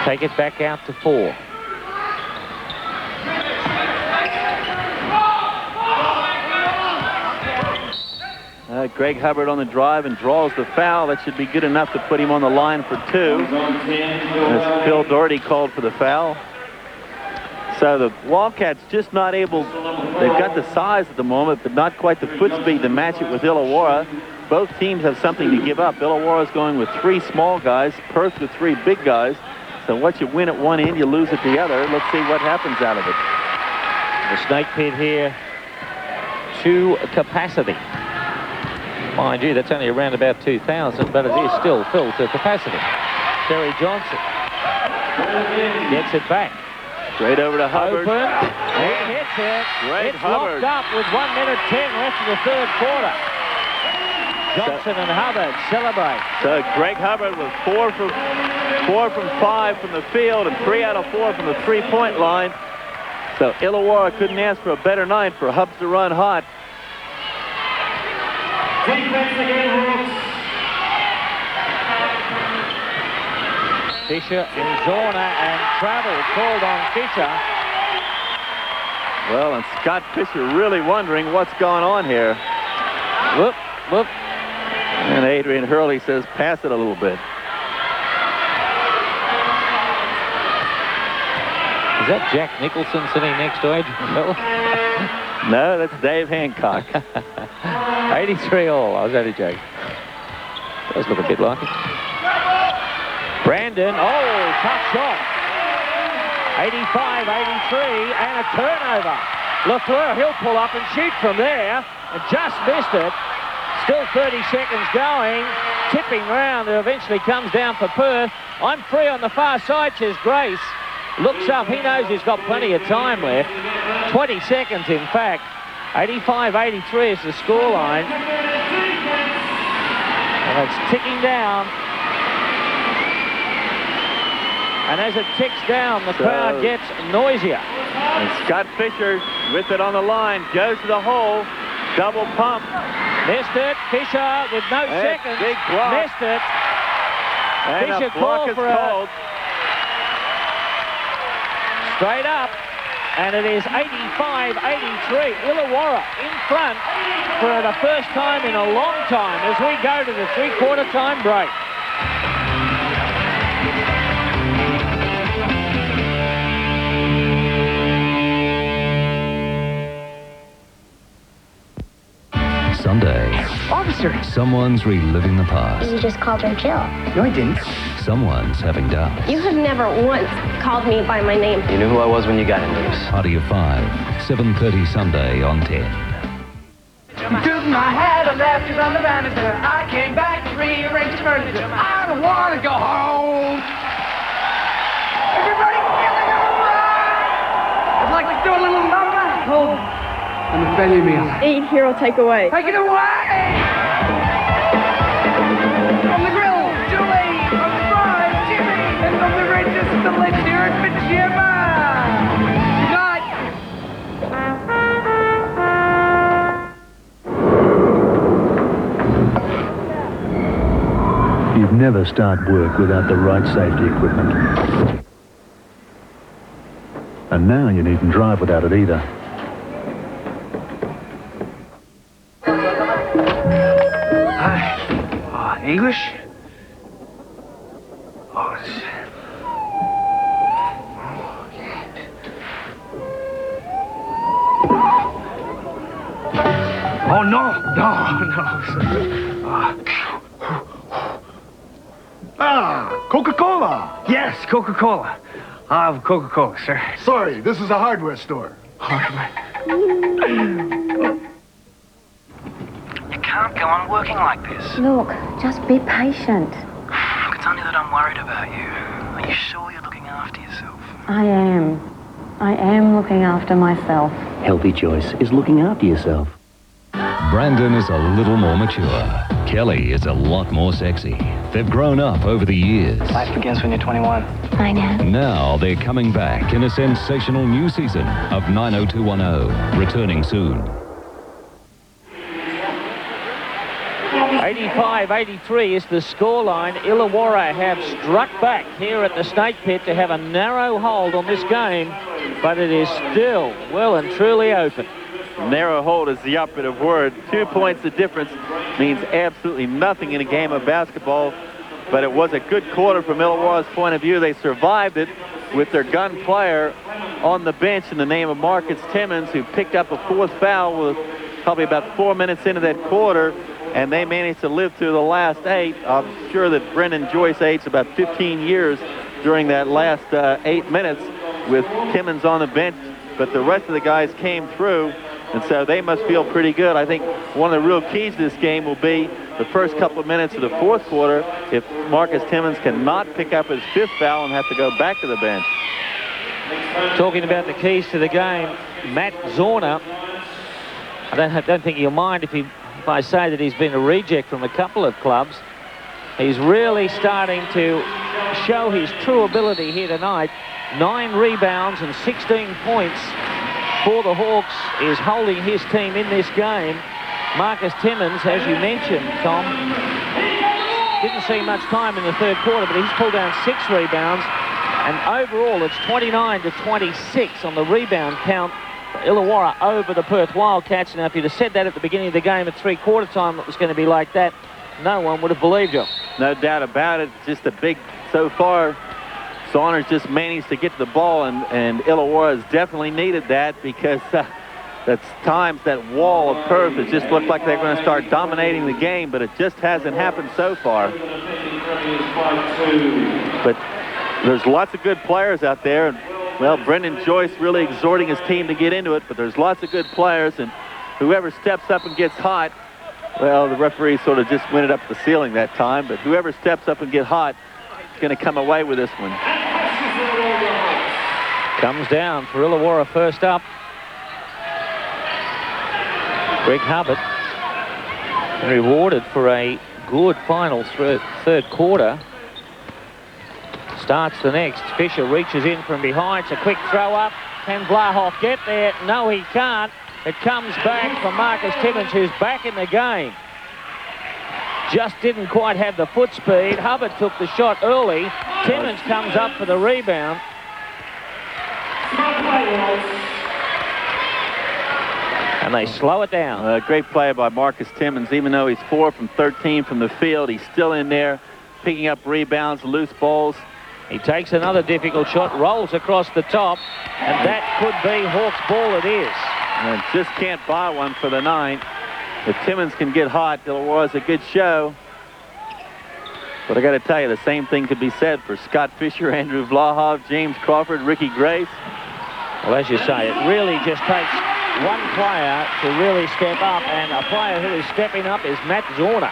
Take it back out to 4. Greg Hubbard on the drive and draws the foul. That should be good enough to put him on the line for 2. As Phil Daugherty called for the foul. So the Wildcats just not able, they've got the size at the moment, but not quite the foot speed to match it with Illawarra. Both teams have something to give up. Illawarra's going with 3 small guys, Perth with 3 big guys. So what you win at one end, you lose at the other. Let's see what happens out of it. The Snake Pit here to capacity. Mind you, that's only around about 2,000, but it is still filled to capacity. Terry Johnson gets it back. Straight over to Hubbard. Open. He hits it. Great it's Hubbard. locked up with 1 minute 10 left of the third quarter. Johnson and Hubbard celebrate. So Greg Hubbard was 4 from 5 from the field and 3 out of 4 from the three-point line. So Illawarra couldn't ask for a better night for Hubbs to run hot. Defense again, Hawks. Fisher and Zorna, and travel called on Fisher. Well, and Scott Fisher really wondering what's going on here. Whoop, whoop. And Adrian Hurley says, pass it a little bit. Is that Jack Nicholson sitting next to Adrian Hurley? No, that's Dave Hancock. 83 all. I was only joking. Does look a bit like it. Brandon, oh, tough shot. 85-83, and a turnover. Lafleur, he'll pull up and shoot from there, and just missed it. Still 30 seconds going. Tipping round, and eventually comes down for Perth. I'm free on the far side, says Grace. Looks up, he knows he's got plenty of time left. 20 seconds, in fact. 85-83 is the scoreline. And it's ticking down. And as it ticks down, the crowd gets noisier. And Scott Fisher with it on the line, goes to the hole, double pump. Missed it. Fisher with no seconds. Big block. Missed it. And Fisher a block is called. Straight up. And it is 85-83. Illawarra in front for the first time in a long time as we go to the three-quarter time break. Someday, Officer! someone's reliving the past. You just called her Jill. No, I didn't. Someone's having doubts. You have never once called me by my name. You knew who I was when you got in loose. Party of 5, 7:30 Sunday on 10. Took my hat, I left it on the banister. I came back to rearrange the furniture. I don't want to go home. Everybody feeling all right? I'd like to do a little number. Oh, I'm a belly meal. Eat here or take away. Take it away! From the grill, Julie. From the fries, Jimmy. And from the ridges, the lids here at Pajama. Good night. You'd never start work without the right safety equipment. And now you needn't drive without it either. English? Oh, no. Coca-Cola. Yes, Coca-Cola. I'll have Coca-Cola, sir. Sorry, this is a hardware store. You can't go on working like this. Look, just be patient. Look, it's only that I'm worried about you. Are you sure you're looking after yourself? I am. I am looking after myself. Healthy choice is looking after yourself. Brandon is a little more mature. Kelly is a lot more sexy. They've grown up over the years. Life begins when you're 21. I know. Now they're coming back in a sensational new season of 90210, returning soon. 85-83 is the scoreline. Illawarra have struck back here at the Snake Pit to have a narrow hold on this game, but it is still well and truly open. Narrow hold is the operative word. 2 points of difference means absolutely nothing in a game of basketball, but it was a good quarter from Illawarra's point of view. They survived it with their gun player on the bench in the name of Marcus Timmons, who picked up a fourth foul with probably about 4 minutes into that quarter, and they managed to live through the last 8. I'm sure that Brendan Joyce aged about 15 years during that last 8 minutes with Timmons on the bench, but the rest of the guys came through, and so they must feel pretty good. I think one of the real keys to this game will be the first couple of minutes of the fourth quarter if Marcus Timmons cannot pick up his 5th foul and have to go back to the bench. Talking about the keys to the game, Matt Zorna, I don't think he'll mind if I say that he's been a reject from a couple of clubs. He's really starting to show his true ability here tonight. 9 rebounds and 16 points for the Hawks is holding his team in this game. Marcus Timmons, as you mentioned, Tom, Didn't see much time in the third quarter, but he's pulled down 6 rebounds. And overall, it's 29-26 on the rebound count for Illawarra over the Perth Wildcats. Now, if you'd have said that at the beginning of the game at three-quarter time, it was going to be like that, no one would have believed you. No doubt about it. Just a big, so far, Saunders just managed to get to the ball, and Illawarra has definitely needed that because that's times that wall of Perth, it just looked like they're going to start dominating the game, but it just hasn't happened so far. But there's lots of good players out there, and well, Brendan Joyce really exhorting his team to get into it, but there's lots of good players, and whoever steps up and gets hot, well, the referee sort of just went it up the ceiling that time, but whoever steps up and get hot is going to come away with this one. Comes down for Illawarra first up. Greg Hubbard rewarded for a good final third quarter. Starts the next. Fisher reaches in from behind. It's a quick throw up. Can Vlahoff get there? No, he can't. It comes back from Marcus Timmins, who's back in the game. Just didn't quite have the foot speed. Hubbard took the shot early. Timmins comes up for the rebound. And they slow it down. Great play by Marcus Timmins. Even though he's 4 from 13 from the field, he's still in there picking up rebounds, loose balls. He takes another difficult shot, rolls across the top, and that could be Hawks' ball. It is. And just can't buy one for the 9. If Timmins can get hot, Illawarra's a good show. But I got to tell you, the same thing could be said for Scott Fisher, Andrew Vlahoff, James Crawford, Ricky Grace. Well, as you say, it really just takes one player to really step up, and a player who is stepping up is Matt Zorner.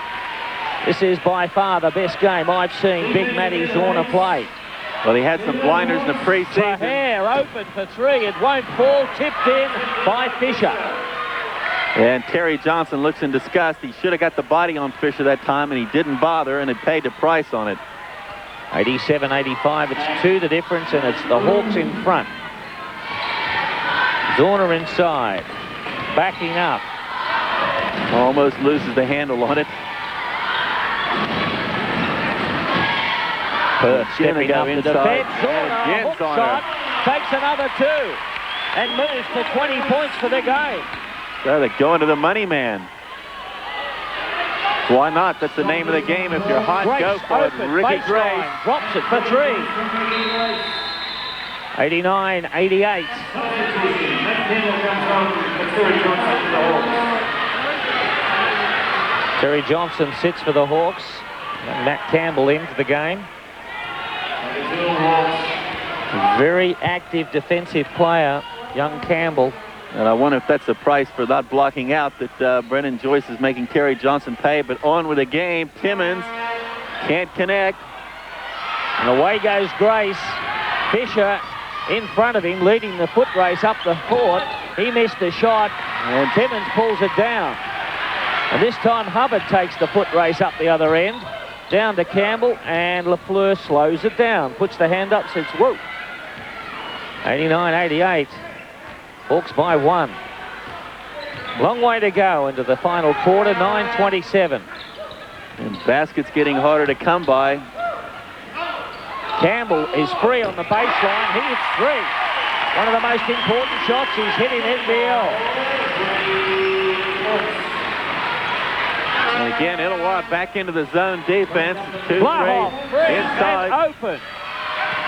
This is by far the best game I've seen Big Matty Zorner play. Well, he had some blinders in the preseason. Hair open for 3. It won't fall. Tipped in by Fisher. And Terry Johnson looks in disgust. He should have got the body on Fisher that time, and he didn't bother, and it paid the price on it. 87-85. It's 2 the difference, and it's the Hawks in front. Zorner inside. Backing up. Almost loses the handle on it. Perth stepping up the defense. Zorner, hook shot, takes another 2, and moves to 20 points for the game. So they're going to the money man. Why not? That's the name of the game. If you're hot, go for it. Ricky Grace drops it for 3. 89-88. Terry Johnson sits for the Hawks. And Matt Campbell into the game. Very active defensive player, young Campbell. And I wonder if that's the price for not blocking out that Brendan Joyce is making Terry Johnson pay. But on with the game. Timmins can't connect. And away goes Grace. Fisher in front of him, leading the foot race up the court. He missed the shot, and Timmins pulls it down. And this time Hubbard takes the foot race up the other end. Down to Campbell, and Lafleur slows it down. Puts the hand up, says, whoa. 89-88. Hawks by 1. Long way to go into the final quarter, 9:27. And baskets getting harder to come by. Campbell is free on the baseline. He hits 3. One of the most important shots he's hit in NBL. And again, Illawarra back into the zone defense. 2 Vlahoff, free inside. and open.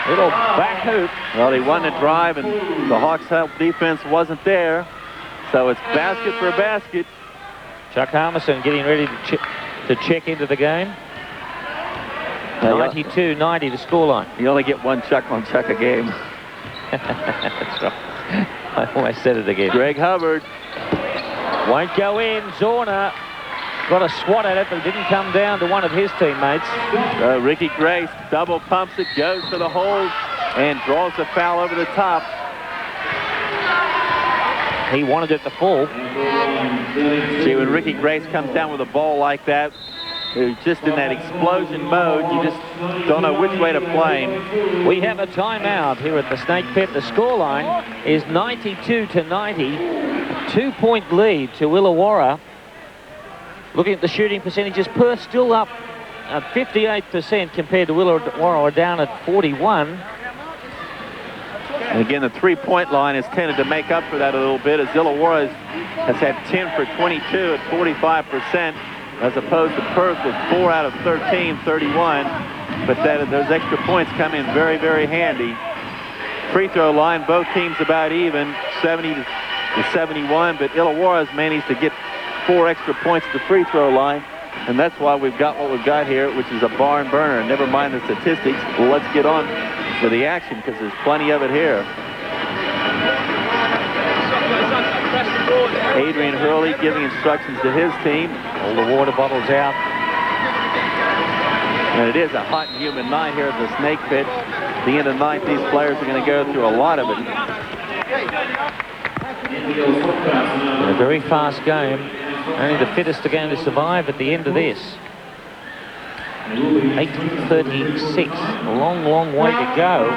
Little back hoop. Well, he won the drive, and the Hawks' help defense wasn't there. So it's basket for basket. Chuck Harmison getting ready to check into the game. 92-90 the scoreline. You only get one Chuck on Chuck a game. That's right. I almost said it again. Greg Hubbard. Won't go in. Zorner got a swat at it, but it didn't come down to one of his teammates. Ricky Grace double pumps it, goes for the hold, and draws the foul over the top. He wanted it to fall. See, when Ricky Grace comes down with a ball like that, just in that explosion mode, you just don't know which way to play him. We have a timeout here at the Snake Pit. The scoreline is 92-90. A 2-point lead to Illawarra. Looking at the shooting percentages, Perth still up at 58% compared to Illawarra down at 41. And again, the three-point line has tended to make up for that a little bit, as Illawarra has had 10 for 22 at 45%, as opposed to Perth with 4 out of 13, 31. But those extra points come in very, very handy. Free throw line, both teams about even, 70 to 71, but Illawarra's managed to get 4 extra points at the free throw line, and that's why we've got what we've got here, which is a barn burner. Never mind the statistics. Well, let's get on with the action, because there's plenty of it here. Adrian Hurley giving instructions to his team. All the water bottles out. And it is a hot and humid night here at the Snake Pit. At the end of the night, these players are going to go through a lot of it. A very fast game. Only the fittest are going to survive at the end of this. 8:36. A long, long way to go,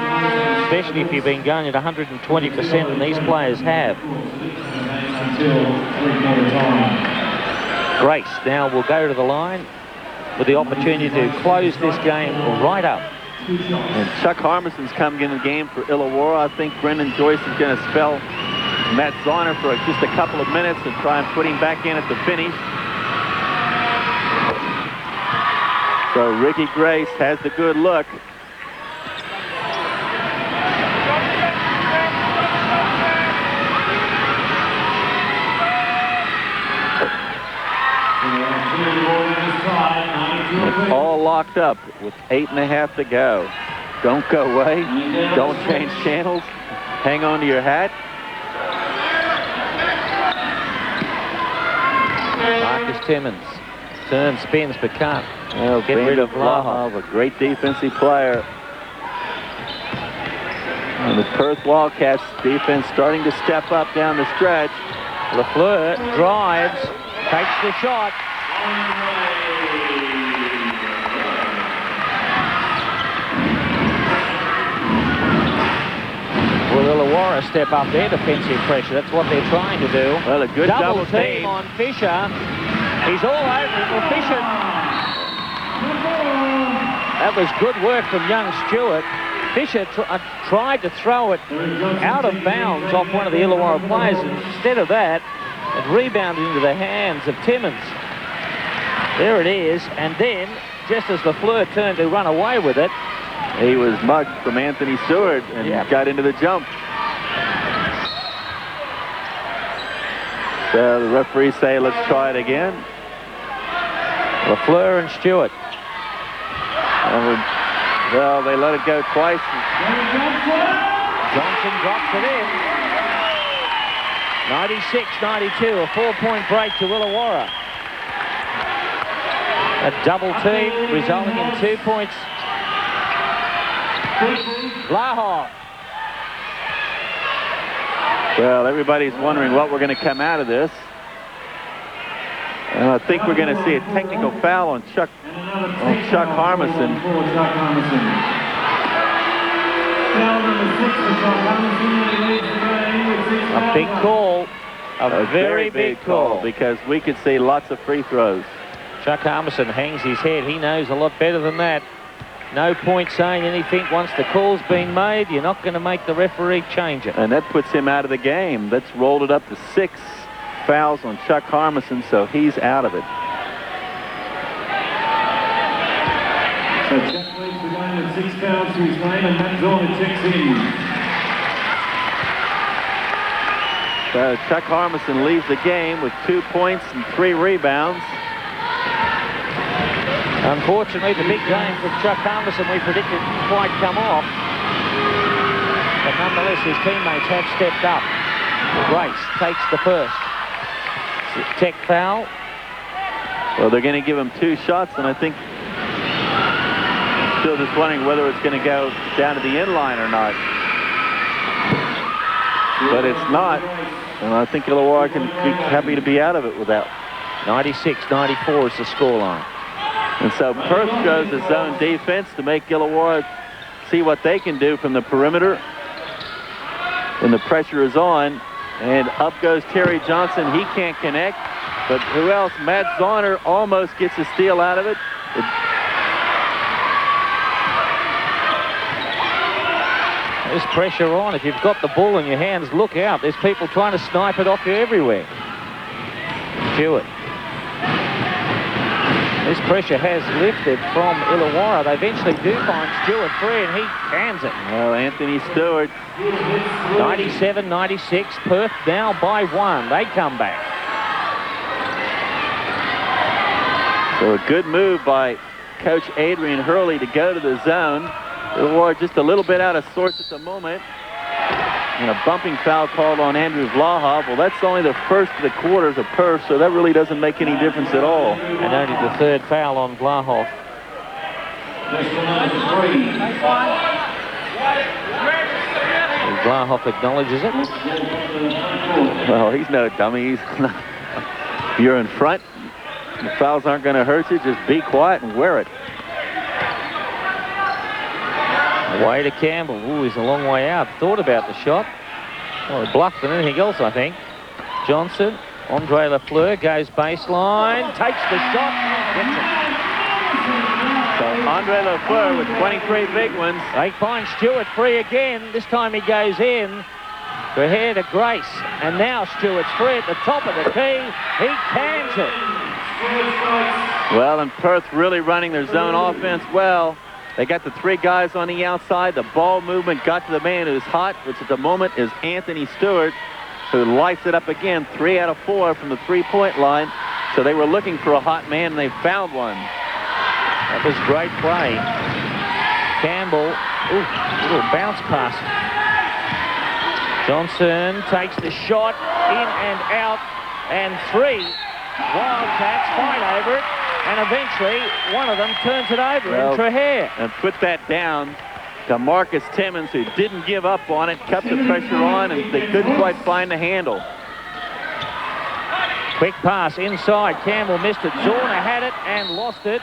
especially if you've been going at 120%, and these players have. Grace now will go to the line with the opportunity to close this game right up. And Chuck Harmison's coming in the game for Illawarra. I think Brendan Joyce is going to spell Matt Zahner for just a couple of minutes and try and put him back in at the finish. So Ricky Grace has the good look. It's all locked up with 8.5 to go. Don't go away. Don't change channels. Hang on to your hat. Marcus Timmons turns, spins, but can't get rid of Lahov. A great defensive player. And the Perth Wildcats defense starting to step up down the stretch. Lafleur drives, takes the shot. Will Illawarra step up their defensive pressure? That's what they're trying to do. Well, a good double team on Fisher. He's all over it. Well, Fisher. That was good work from young Stewart. Fisher tried to throw it out of bounds off one of the Illawarra players. And instead of that, it rebounded into the hands of Timmons. There it is. And then, just as Lafleur turned to run away with it, he was mugged from Anthony Stewart and got into the jump. So the referees say, let's try it again. Lafleur and Stewart. Well, they let it go twice. Johnson drops it in. 96-92, a 4-point break to Illawarra. A double team resulting in 2 points. Lahov. Well, everybody's wondering what we're going to come out of this. And I think we're going to see a technical foul on Chuck Harmison. A big call. A very big call. Because we could see lots of free throws. Chuck Harmison hangs his head. He knows a lot better than that. No point saying anything. Once the call's been made, you're not going to make the referee change it. And that puts him out of the game. That's rolled it up to 6 fouls on Chuck Harmison, so he's out of it. So Chuck leads the game with 6 fouls to his name, and Matt Zahner checks in. So Chuck Harmison leaves the game with 2 points and 3 rebounds. Unfortunately, the big game from Chuck Harmison we predicted didn't quite come off. But nonetheless, his teammates have stepped up. Grace takes the first. Tech foul. Well, they're going to give him 2 shots, and I think still just wondering whether it's going to go down to the end line or not. But it's not, and I think Illawarra can be happy to be out of it without. 96-94 is the scoreline. And so Perth goes to zone defense to make Illawarra see what they can do from the perimeter. And the pressure is on. And up goes Terry Johnson. He can't connect. But who else? Matt Zahner almost gets a steal out of it. There's pressure on. If you've got the ball in your hands, look out. There's people trying to snipe it off you everywhere. Stewart. This pressure has lifted from Illawarra. They eventually do find Stewart free, and he cans it. Well, Anthony Stewart. 97-96. Perth now by 1. They come back. So a good move by Coach Adrian Hurley to go to the zone. Illawarra just a little bit out of sorts at the moment. And a bumping foul called on Andrew Vlahov. Well, that's only the first of the quarters of Perth, so that really doesn't make any difference at all. And only the third foul on Vlahov. And Vlahov acknowledges it. Well, he's no dummy. If you're in front, the fouls aren't going to hurt you. Just be quiet and wear it. Away to Campbell. Ooh, he's a long way out. Thought about the shot. Well, he bluffed than anything else, I think. Johnson, Andre Lafleur goes baseline, takes the shot, gets it. So Andre Lafleur with 23 big ones. They find Stewart free again. This time he goes in to ahead to Grace. And now Stewart's free at the top of the key. He cans it. Well, and Perth really running their zone offense well. They got the 3 guys on the outside. The ball movement got to the man who's hot, which at the moment is Anthony Stewart, who lights it up again, 3 out of 4 from the 3-point line. So they were looking for a hot man, and they found one. That was great play. Campbell, ooh, little bounce pass. Johnson takes the shot, in and out, and 3 Wildcats fight over it. And eventually, one of them turns it over in Trahere. And put that down to Marcus Timmons, who didn't give up on it, kept the pressure on, and they couldn't quite find the handle. Quick pass inside. Campbell missed it. Zorna had it and lost it.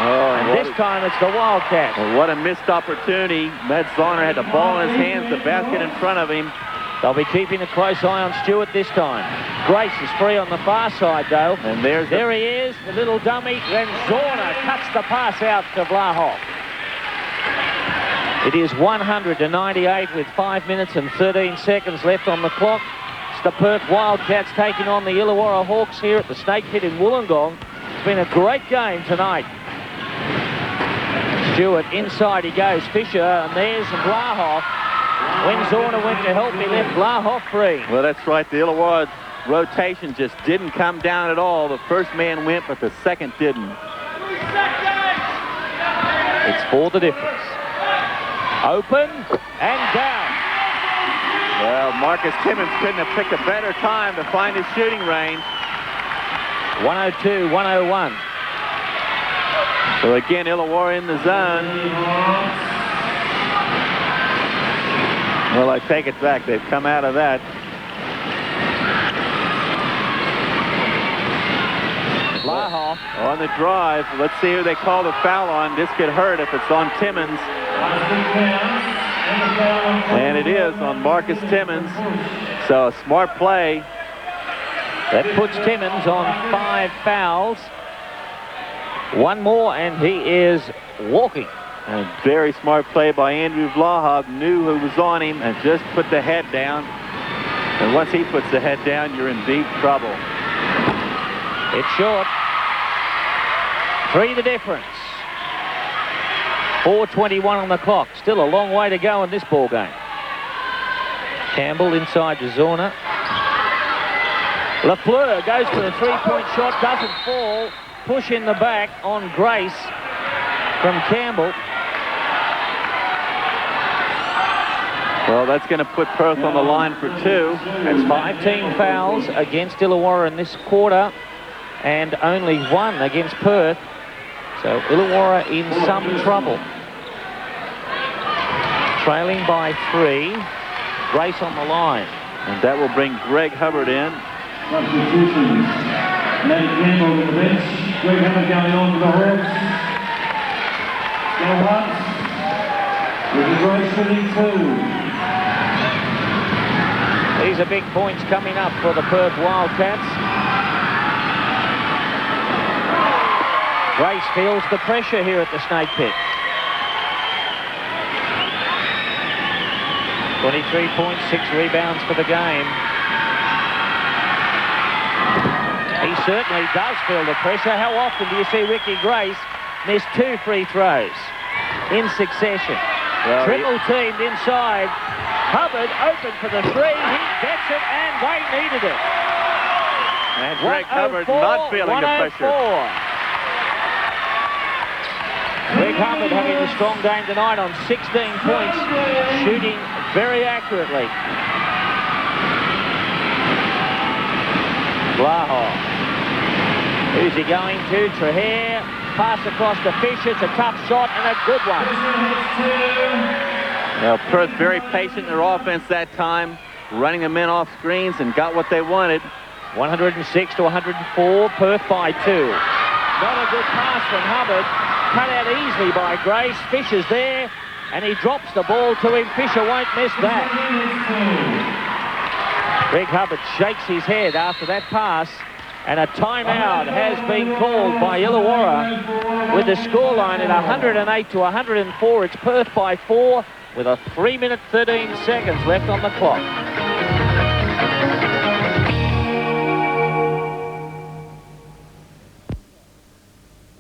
Oh, and this time it's the Wildcats. Well, what a missed opportunity. Matt Zorner had the ball in his hands, the basket in front of him. They'll be keeping a close eye on Stewart this time. Grace is free on the far side, though. And there he is, the little dummy. Then Zorna cuts the pass out to Vlahov. It is 100-98 with 5 minutes and 13 seconds left on the clock. It's the Perth Wildcats taking on the Illawarra Hawks here at the Snake Pit in Wollongong. It's been a great game tonight. Stewart, inside he goes. Fisher, and there's Vlahov. When Zorna went to help, he left Vlahov free. Well, that's right. The Illawarra rotation just didn't come down at all. The first man went, but the second didn't. It's for the difference. Open and down. Well, Marcus Timmons couldn't have picked a better time to find his shooting range. 102-101. So again, Illawarra in the zone. Well, I take it back. They've come out of that. Vlahov on the drive. Let's see who they call the foul on. This could hurt if it's on Timmons. And it is on Marcus Timmons. So a smart play. That puts Timmons on 5 fouls. One more and he is walking. A very smart play by Andrew Vlahov. Knew who was on him and just put the head down. And once he puts the head down, you're in deep trouble. It's short. 3 the difference. 4:21 on the clock. Still a long way to go in this ball game. Campbell inside to Zorna. Lafleur goes for the 3-point shot, doesn't fall. Push in the back on Grace from Campbell. Well, that's going to put Perth on the line for 2. That's 5 team fouls against Illawarra in this quarter and only 1 against Perth. So Illawarra in some trouble. Trailing by 3. Grace on the line. And that will bring Greg Hubbard in. Substitutions. Nate Campbell on the bench. Greg Hubbard going on for the Hawks. Still Hunt. With the Grace shooting 2. These are big points coming up for the Perth Wildcats. Grace feels the pressure here at the Snake Pit. 23.6 rebounds for the game. He certainly does feel the pressure. How often do you see Ricky Grace miss 2 free throws in succession? Well, triple teamed inside. Hubbard open for the 3. He gets it, and they needed it. And Greg Hubbard not feeling the pressure. Greg Hubbard having a strong game tonight on 16 points, shooting very accurately. Blaha. Who's he going to? Trahere. Pass across to Fisher. It's a tough shot and a good one. Well, Perth very patient in their offense that time, running the men off screens and got what they wanted. 106 to 104, Perth by 2. Not a good pass from Hubbard. Cut out easily by Grace. Fisher's there, and he drops the ball to him. Fisher won't miss that. Greg Hubbard shakes his head after that pass, and a timeout has been called by Illawarra with the scoreline at 108 to 104. It's Perth by 4 with a 3-minute 13 seconds left on the clock.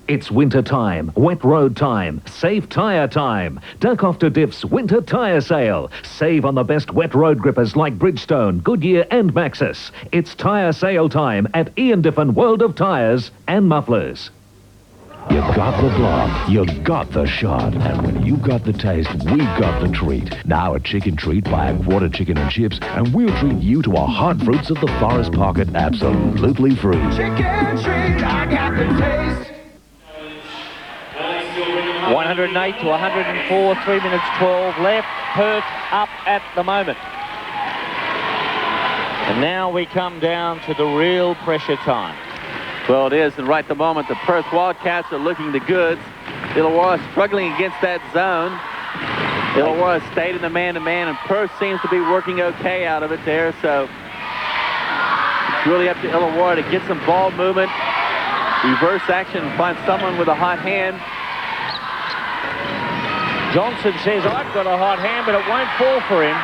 It's winter time, wet road time, save tyre time. Duck off to Diff's winter tyre sale. Save on the best wet road grippers like Bridgestone, Goodyear and Maxxis. It's tyre sale time at Ian Diffin World of Tyres and Mufflers. You got the block, you got the shot, and when you got the taste, we got the treat. Now a chicken treat, buy a quarter chicken and chips, and we'll treat you to a hot fruits of the forest pocket absolutely free. Chicken treat, I got the taste. 108 to 104, 3 minutes 12 left. Perth up at the moment. And now we come down to the real pressure time. Well, it is, and right at the moment, the Perth Wildcats are looking the goods. Illawarra struggling against that zone. Illawarra stayed in the man-to-man, and Perth seems to be working okay out of it there, so it's really up to Illawarra to get some ball movement, reverse action, and find someone with a hot hand. Johnson says, I've got a hot hand, but it won't fall for him.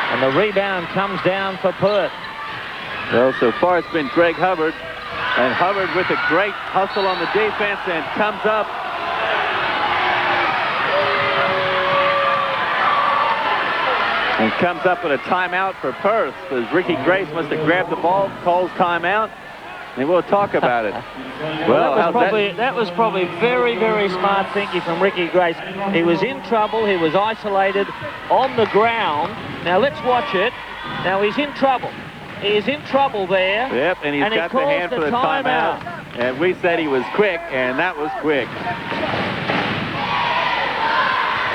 And the rebound comes down for Perth. Well, so far it's been Greg Hubbard. And Hubbard with a great hustle on the defense and comes up. And comes up with a timeout for Perth. Because Ricky Grace must have grabbed the ball, calls timeout. And we'll talk about it. Well, that was probably very, very smart thinking from Ricky Grace. He was in trouble. He was isolated on the ground. Now let's watch it. Now he's in trouble. He is in trouble there. Yep, and he's got the hand for the timeout. And we said he was quick, and that was quick.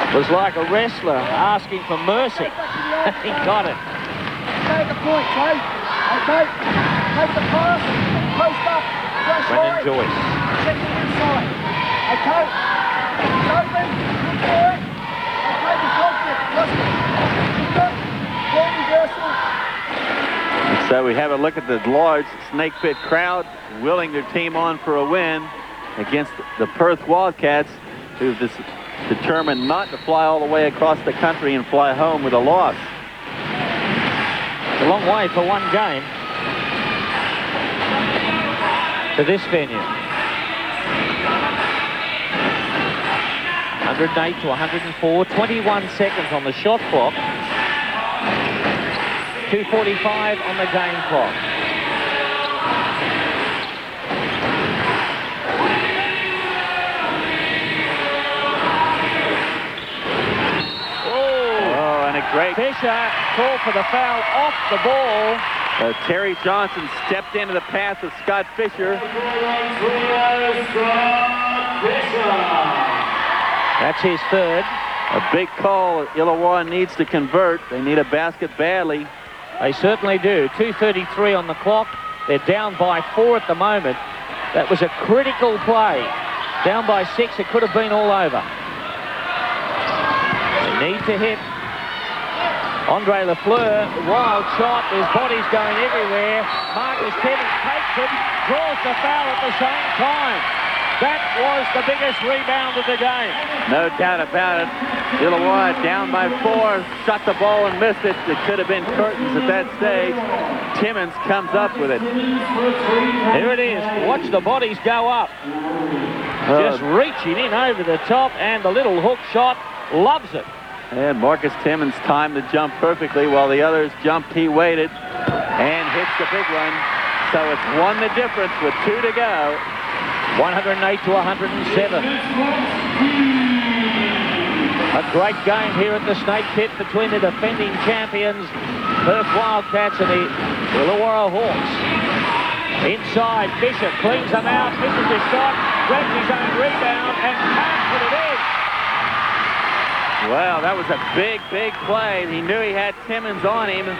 It was like a wrestler asking for mercy. He got it. Take a point, Trey. Okay. Take the pass. Post up. Brendan Joyce. Check it inside. Okay. Open. Good boy. Okay, the conflict. Trust me. Good. Ball reversal. So we have a look at the large Snake Pit crowd willing their team on for a win against the Perth Wildcats, who've determined not to fly all the way across the country and fly home with a loss. A long way for one game to this venue. 108 to 104, 21 seconds on the shot clock. 2:45 on the game clock. Oh, and a great Fisher called for the foul off the ball. Terry Johnson stepped into the path of Scott Fisher. That's his third. A big call. Illawarra needs to convert. They need a basket badly. They certainly do. 2:33 on the clock. They're down by 4 at the moment. That was a critical play. Down by 6, it could have been all over. They need to hit. Andre Lafleur, wild shot. His body's going everywhere. Marcus Tevin takes it, draws the foul at the same time. That was the biggest rebound of the game. No doubt about it. Illawarra down by 4, shot the ball and missed it. It could have been curtains at that stage. Timmons comes up with it. Here it is. Watch the bodies go up. Just reaching in over the top, and the little hook shot loves it. And Marcus Timmons timed the jump perfectly while the others jumped. He waited and hits the big one. So it's 1 the difference with 2 to go. 108 to 107. A great game here at the Snake Pit between the defending champions, Perth Wildcats, and the Illawarra Hawks. Inside, Fisher cleans them out, misses his shot, grabs his own rebound, and can't put it in. Well, that was a big, big play. He knew he had Timmons on him.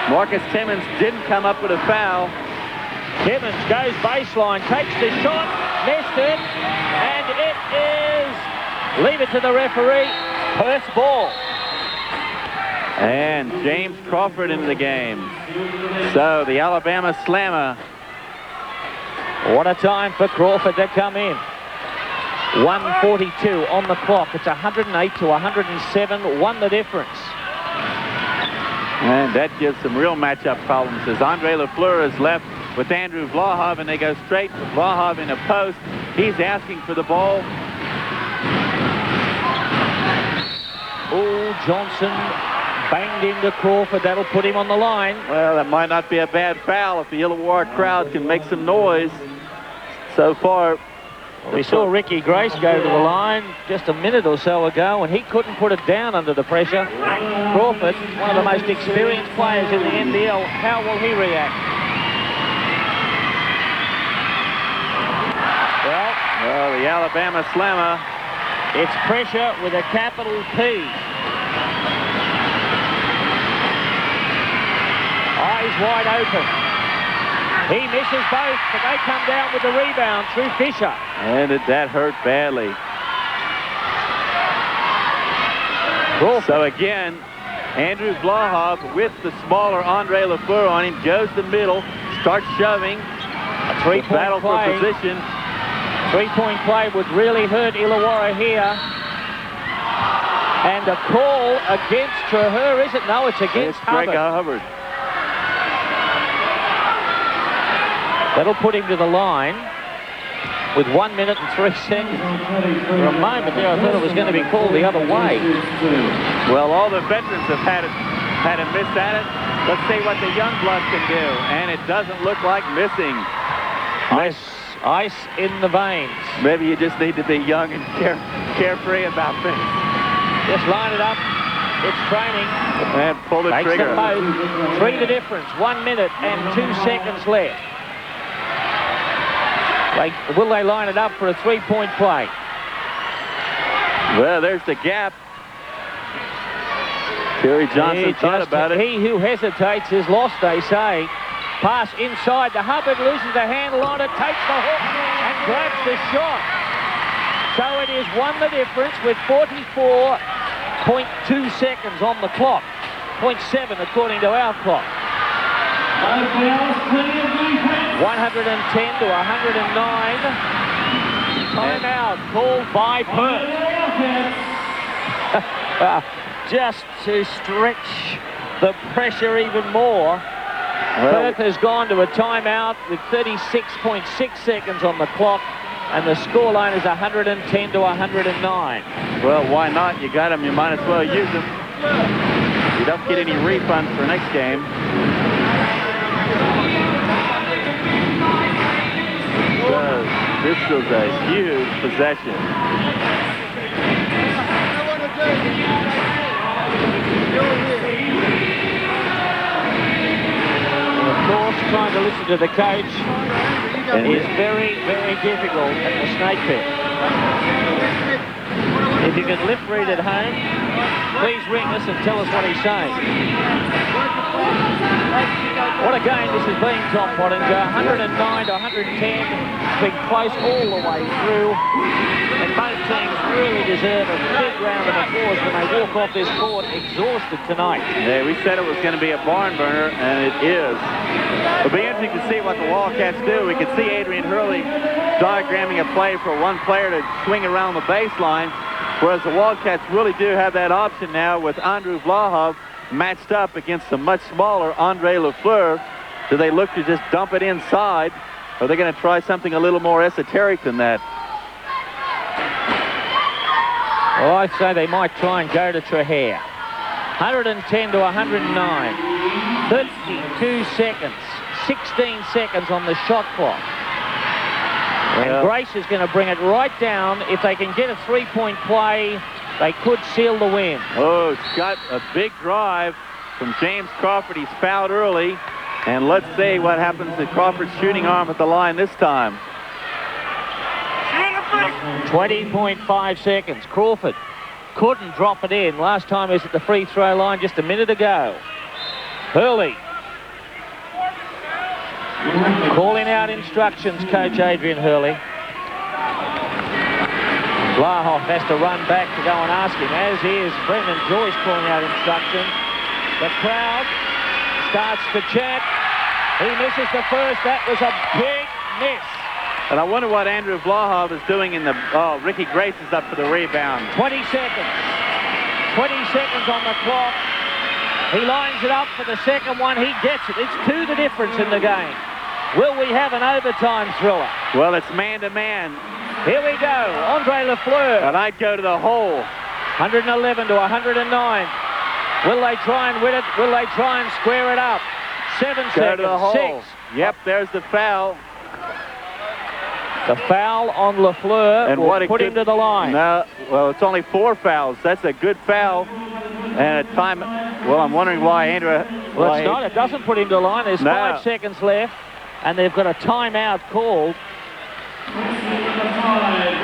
Marcus Timmons didn't come up with a foul. Timmons goes baseline, takes the shot, missed it, and it is, leave it to the referee, Perth's ball. And James Crawford into the game. So the Alabama Slammer. What a time for Crawford to come in. 1:42 on the clock. It's 108 to 107, 1 the difference. And that gives some real matchup problems as Andre Lafleur is left with Andrew Vlahov, and they go straight with Vlahov in a post. He's asking for the ball. Oh, Johnson banged into Crawford. That'll put him on the line. Well, that might not be a bad foul if the Illawarra crowd can make some noise. So far, we saw Ricky Grace go to the line just a minute or so ago, and he couldn't put it down under the pressure. Crawford, one of the most experienced players in the NBL, how will he react? Well, the Alabama Slammer. It's pressure with a capital P. Eyes wide open. He misses both, but they come down with the rebound through Fisher. And that hurt badly. So again, Andrew Vlahov with the smaller Andre Lafleur on him, goes the middle, starts shoving. A three-point battle play. for position. Three-point play would really hurt Illawarra here. And a call against Traher, is it? No, it's against Hubbard. Greg Hubbard. That'll put him to the line with 1 minute and 3 seconds. For a moment there, I thought it was going to be called the other way. Well, all the veterans have had a miss at it. Let's see what the young blood can do. And it doesn't look like missing. Ice in the veins. Maybe you just need to be young and carefree about things. Just line it up. It's training. And pull the trigger. The 3 the difference. 1 minute and 2 seconds left. Will they line it up for a three-point play? Well, there's the gap. Terry Johnson thought about it. He who hesitates is lost, they say. Pass inside to Hubbard, loses the handle on it, takes the hook and grabs the shot. So it is 1 the difference with 44.2 seconds on the clock. 0.7 according to our clock. 110 to 109. Timeout called by Perth. Just to stretch the pressure even more. Perth has gone to a timeout with 36.6 seconds on the clock, and the scoreline is 110 to 109. Well, why not? You got them, you might as well use them. You don't get any refunds for next game. So this was a huge possession. Of course, trying to listen to the coach is very, very difficult at the Snake Pit. If you can lip read at home, please ring us and tell us what he's saying. What a game this has been, Tom Pottinger. 109 to 110. It's been close all the way through. And both teams really deserve a big round of applause when they walk off this court exhausted tonight. Yeah, we said it was going to be a barn burner, and it is. It'll be interesting to see what the Wildcats do. We can see Adrian Hurley diagramming a play for one player to swing around the baseline, whereas the Wildcats really do have that option now with Andrew Vlahov matched up against a much smaller Andre Lafleur. Do they look to just dump it inside, or are they going to try something a little more esoteric than that? Well, I'd say they might try and go to Trahere. 110 to 109. 32 seconds. 16 seconds on the shot clock. And Grace is going to bring it right down. If they can get a three-point play, they could seal the win. Oh, it's got a big drive from James Crawford. He's fouled early. And let's see what happens to Crawford's shooting arm at the line this time. 20.5 seconds. Crawford couldn't drop it in. Last time he was at the free throw line just a minute ago. Hurley calling out instructions, Coach Adrian Hurley. Vlahov has to run back to go and ask him, as is Brendan Joyce calling out instructions. The crowd starts to chant. He misses the first. That was a big miss. And I wonder what Andrew Vlahov is doing in the... Oh, Ricky Grace is up for the rebound. 20 seconds. 20 seconds on the clock. He lines it up for the second one. He gets it. It's 2 the difference in the game. Will we have an overtime thriller? Well, it's man-to-man. Here we go. Andre Lafleur. And I'd go to the hole. 111 to 109. Will they try and win it? Will they try and square it up? 7 Go seconds. to the hole. 6. Yep, there's the foul. The foul on Lafleur and will put him to the line. No, well, it's only 4 fouls. That's a good foul. And a time... Well, I'm wondering why Andrew... Well, it's not. It doesn't put him to the line. There's 5 seconds left, and they've got a timeout called.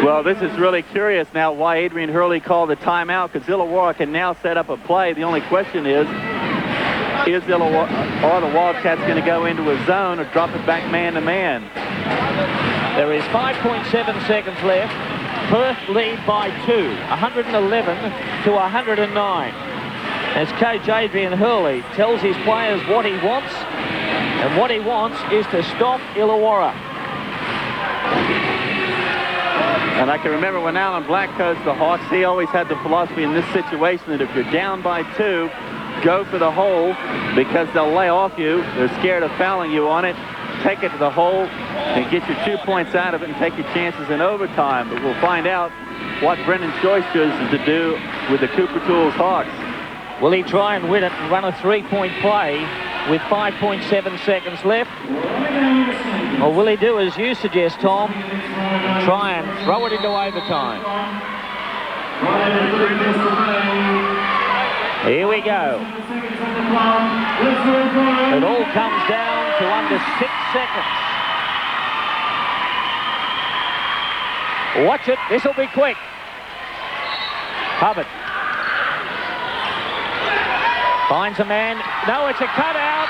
Well, this is really curious now why Adrian Hurley called a timeout, because Illawarra can now set up a play. The only question is Illawarra, are the Wildcats going to go into a zone or drop it back man-to-man? There is 5.7 seconds left. Perth lead by 2, 111 to 109. As Coach Adrian Hurley tells his players what he wants, and what he wants is to stop Illawarra. And I can remember when Alan Black coached the Hawks, he always had the philosophy in this situation that if you're down by 2, go for the hole, because they'll lay off you. They're scared of fouling you on it. Take it to the hole and get your 2 points out of it and take your chances in overtime. But we'll find out what Brendan Joyce chooses to do with the Cooper Tools Hawks. Will he try and win it and run a 3-point play with 5.7 seconds left? Or will he do as you suggest, Tom, try and throw it into overtime? Here we go. It all comes down to under 6 seconds. Watch it. This will be quick. Hubbard finds a man. No, it's a cutout.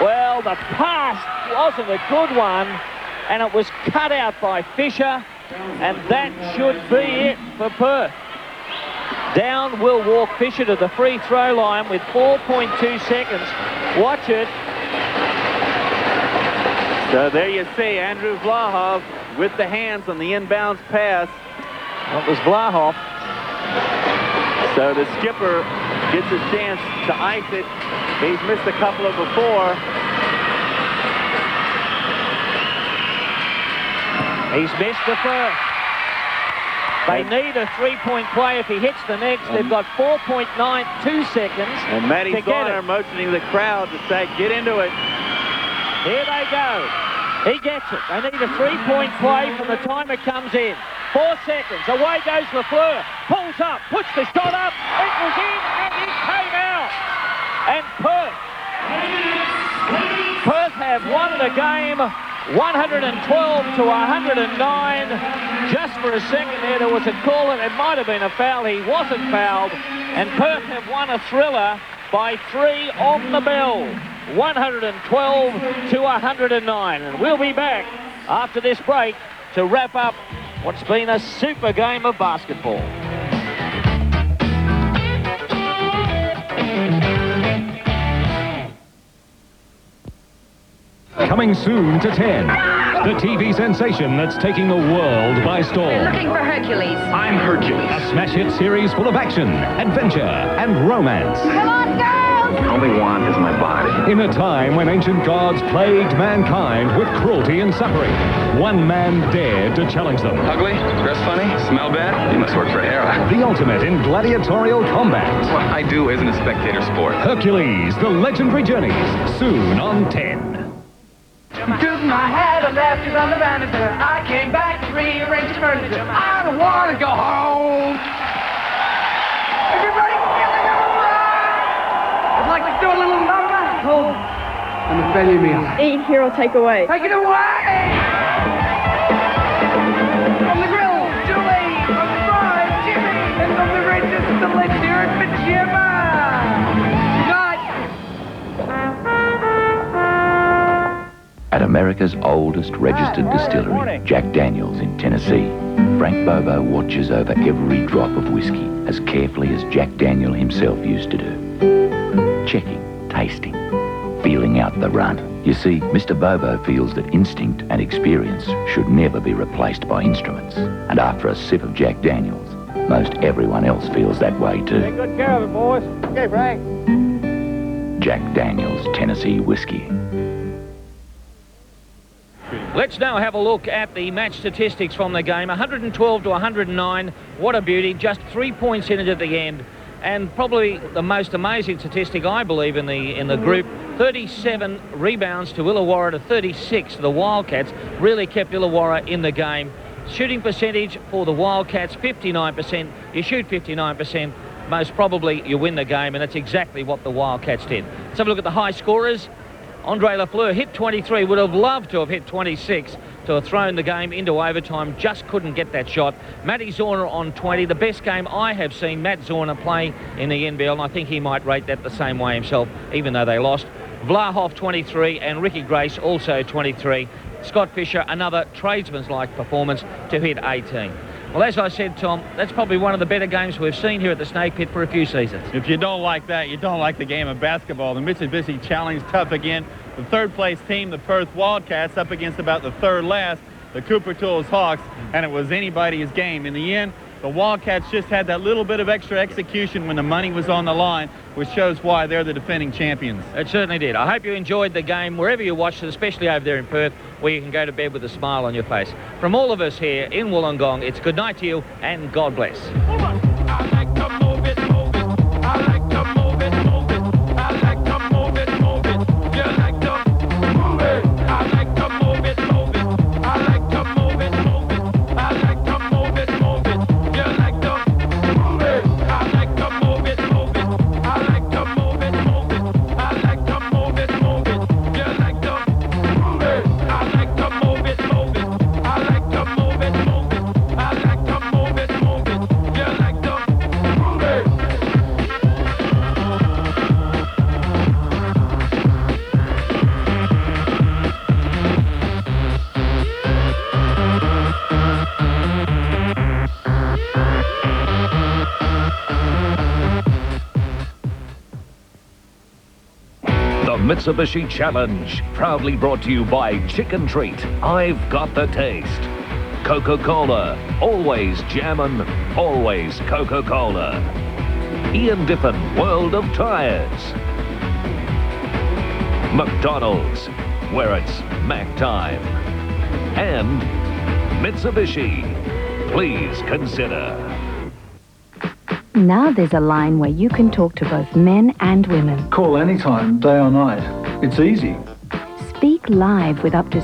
Well, the pass wasn't a good one, and it was cut out by Fisher, and that should be it for Perth. Down will walk Fisher to the free throw line with 4.2 seconds. Watch it. So there you see Andrew Vlahov with the hands on the inbounds pass. That was Vlahov. So the skipper gets his chance to ice it. He's missed a couple of before. He's missed the first. They need a 3-point play. If he hits the next, they've got 4.92 seconds. And Matty Garner motioning the crowd to say, get into it. Here they go. He gets it. They need a 3-point play from the time it comes in. 4 seconds. Away goes Lafleur. Pulls up. Puts the shot up. It was in and it came out. And Perth have won the game 112 to 109. Just for a second there was a call and it might have been a foul. He wasn't fouled. And Perth have won a thriller by 3 on the bell. 112 to 109. And we'll be back after this break to wrap up what's been a super game of basketball. Coming soon to 10. The TV sensation that's taking the world by storm. Looking for Hercules. I'm Hercules. A smash hit series full of action, adventure, and romance. Come on, girls! All we want is my body. In a time when ancient gods plagued mankind with cruelty and suffering, one man dared to challenge them. Ugly? Dress funny? Smell bad? You must work for Hera. The ultimate in gladiatorial combat. What I do isn't a spectator sport. Hercules, the legendary journeys, soon on 10. Took my hat, I left it on the banister. I came back to rearrange the furniture. I don't want to go home. Everybody feeling alright? I'd like to do a little number. Home. I'm a belly meal. Eat here or take away. Take it away! From the grill, Julie. From the fries, Jimmy. And from the ridges, the elixir, Jimmy. At America's oldest registered distillery, Jack Daniel's in Tennessee, Frank Bobo watches over every drop of whiskey as carefully as Jack Daniel himself used to do. Checking, tasting, feeling out the run. You see, Mr. Bobo feels that instinct and experience should never be replaced by instruments. And after a sip of Jack Daniel's, most everyone else feels that way too. Take good care of it, boys. Okay, Frank. Jack Daniel's Tennessee Whiskey. Let's now have a look at the match statistics from the game. 112 to 109. What a beauty. Just 3 points in it at the end. And probably the most amazing statistic, I believe, in the group, 37 rebounds to Illawarra to 36. The Wildcats really kept Illawarra in the game. Shooting percentage for the Wildcats, 59%. You shoot 59%, most probably you win the game, and that's exactly what the Wildcats did. Let's have a look at the high scorers. Andre Lafleur hit 23, would have loved to have hit 26 to have thrown the game into overtime, just couldn't get that shot. Matty Zorner on 20, the best game I have seen Matt Zorner play in the NBL, and I think he might rate that the same way himself, even though they lost. Vlahoff 23 and Ricky Grace also 23. Scott Fisher, another tradesman's-like performance to hit 18. Well, as I said, Tom, that's probably one of the better games we've seen here at the Snake Pit for a few seasons. If you don't like that, you don't like the game of basketball. The Mitsubishi Challenge, tough again. The third-place team, the Perth Wildcats, up against about the third last, the Cooper Tools Hawks, and it was anybody's game. In the end, the Wildcats just had that little bit of extra execution when the money was on the line, which shows why they're the defending champions. It certainly did. I hope you enjoyed the game wherever you watched it, especially over there in Perth, where you can go to bed with a smile on your face. From all of us here in Wollongong, it's good night to you and God bless. Mitsubishi Challenge, proudly brought to you by Chicken Treat. I've got the taste. Coca-Cola, always jammin', always Coca-Cola. Ian Diffin, World of Tires. McDonald's, where it's Mac time. And Mitsubishi, please consider. Now there's a line where you can talk to both men and women. Call anytime, day or night. It's easy. Speak live with up to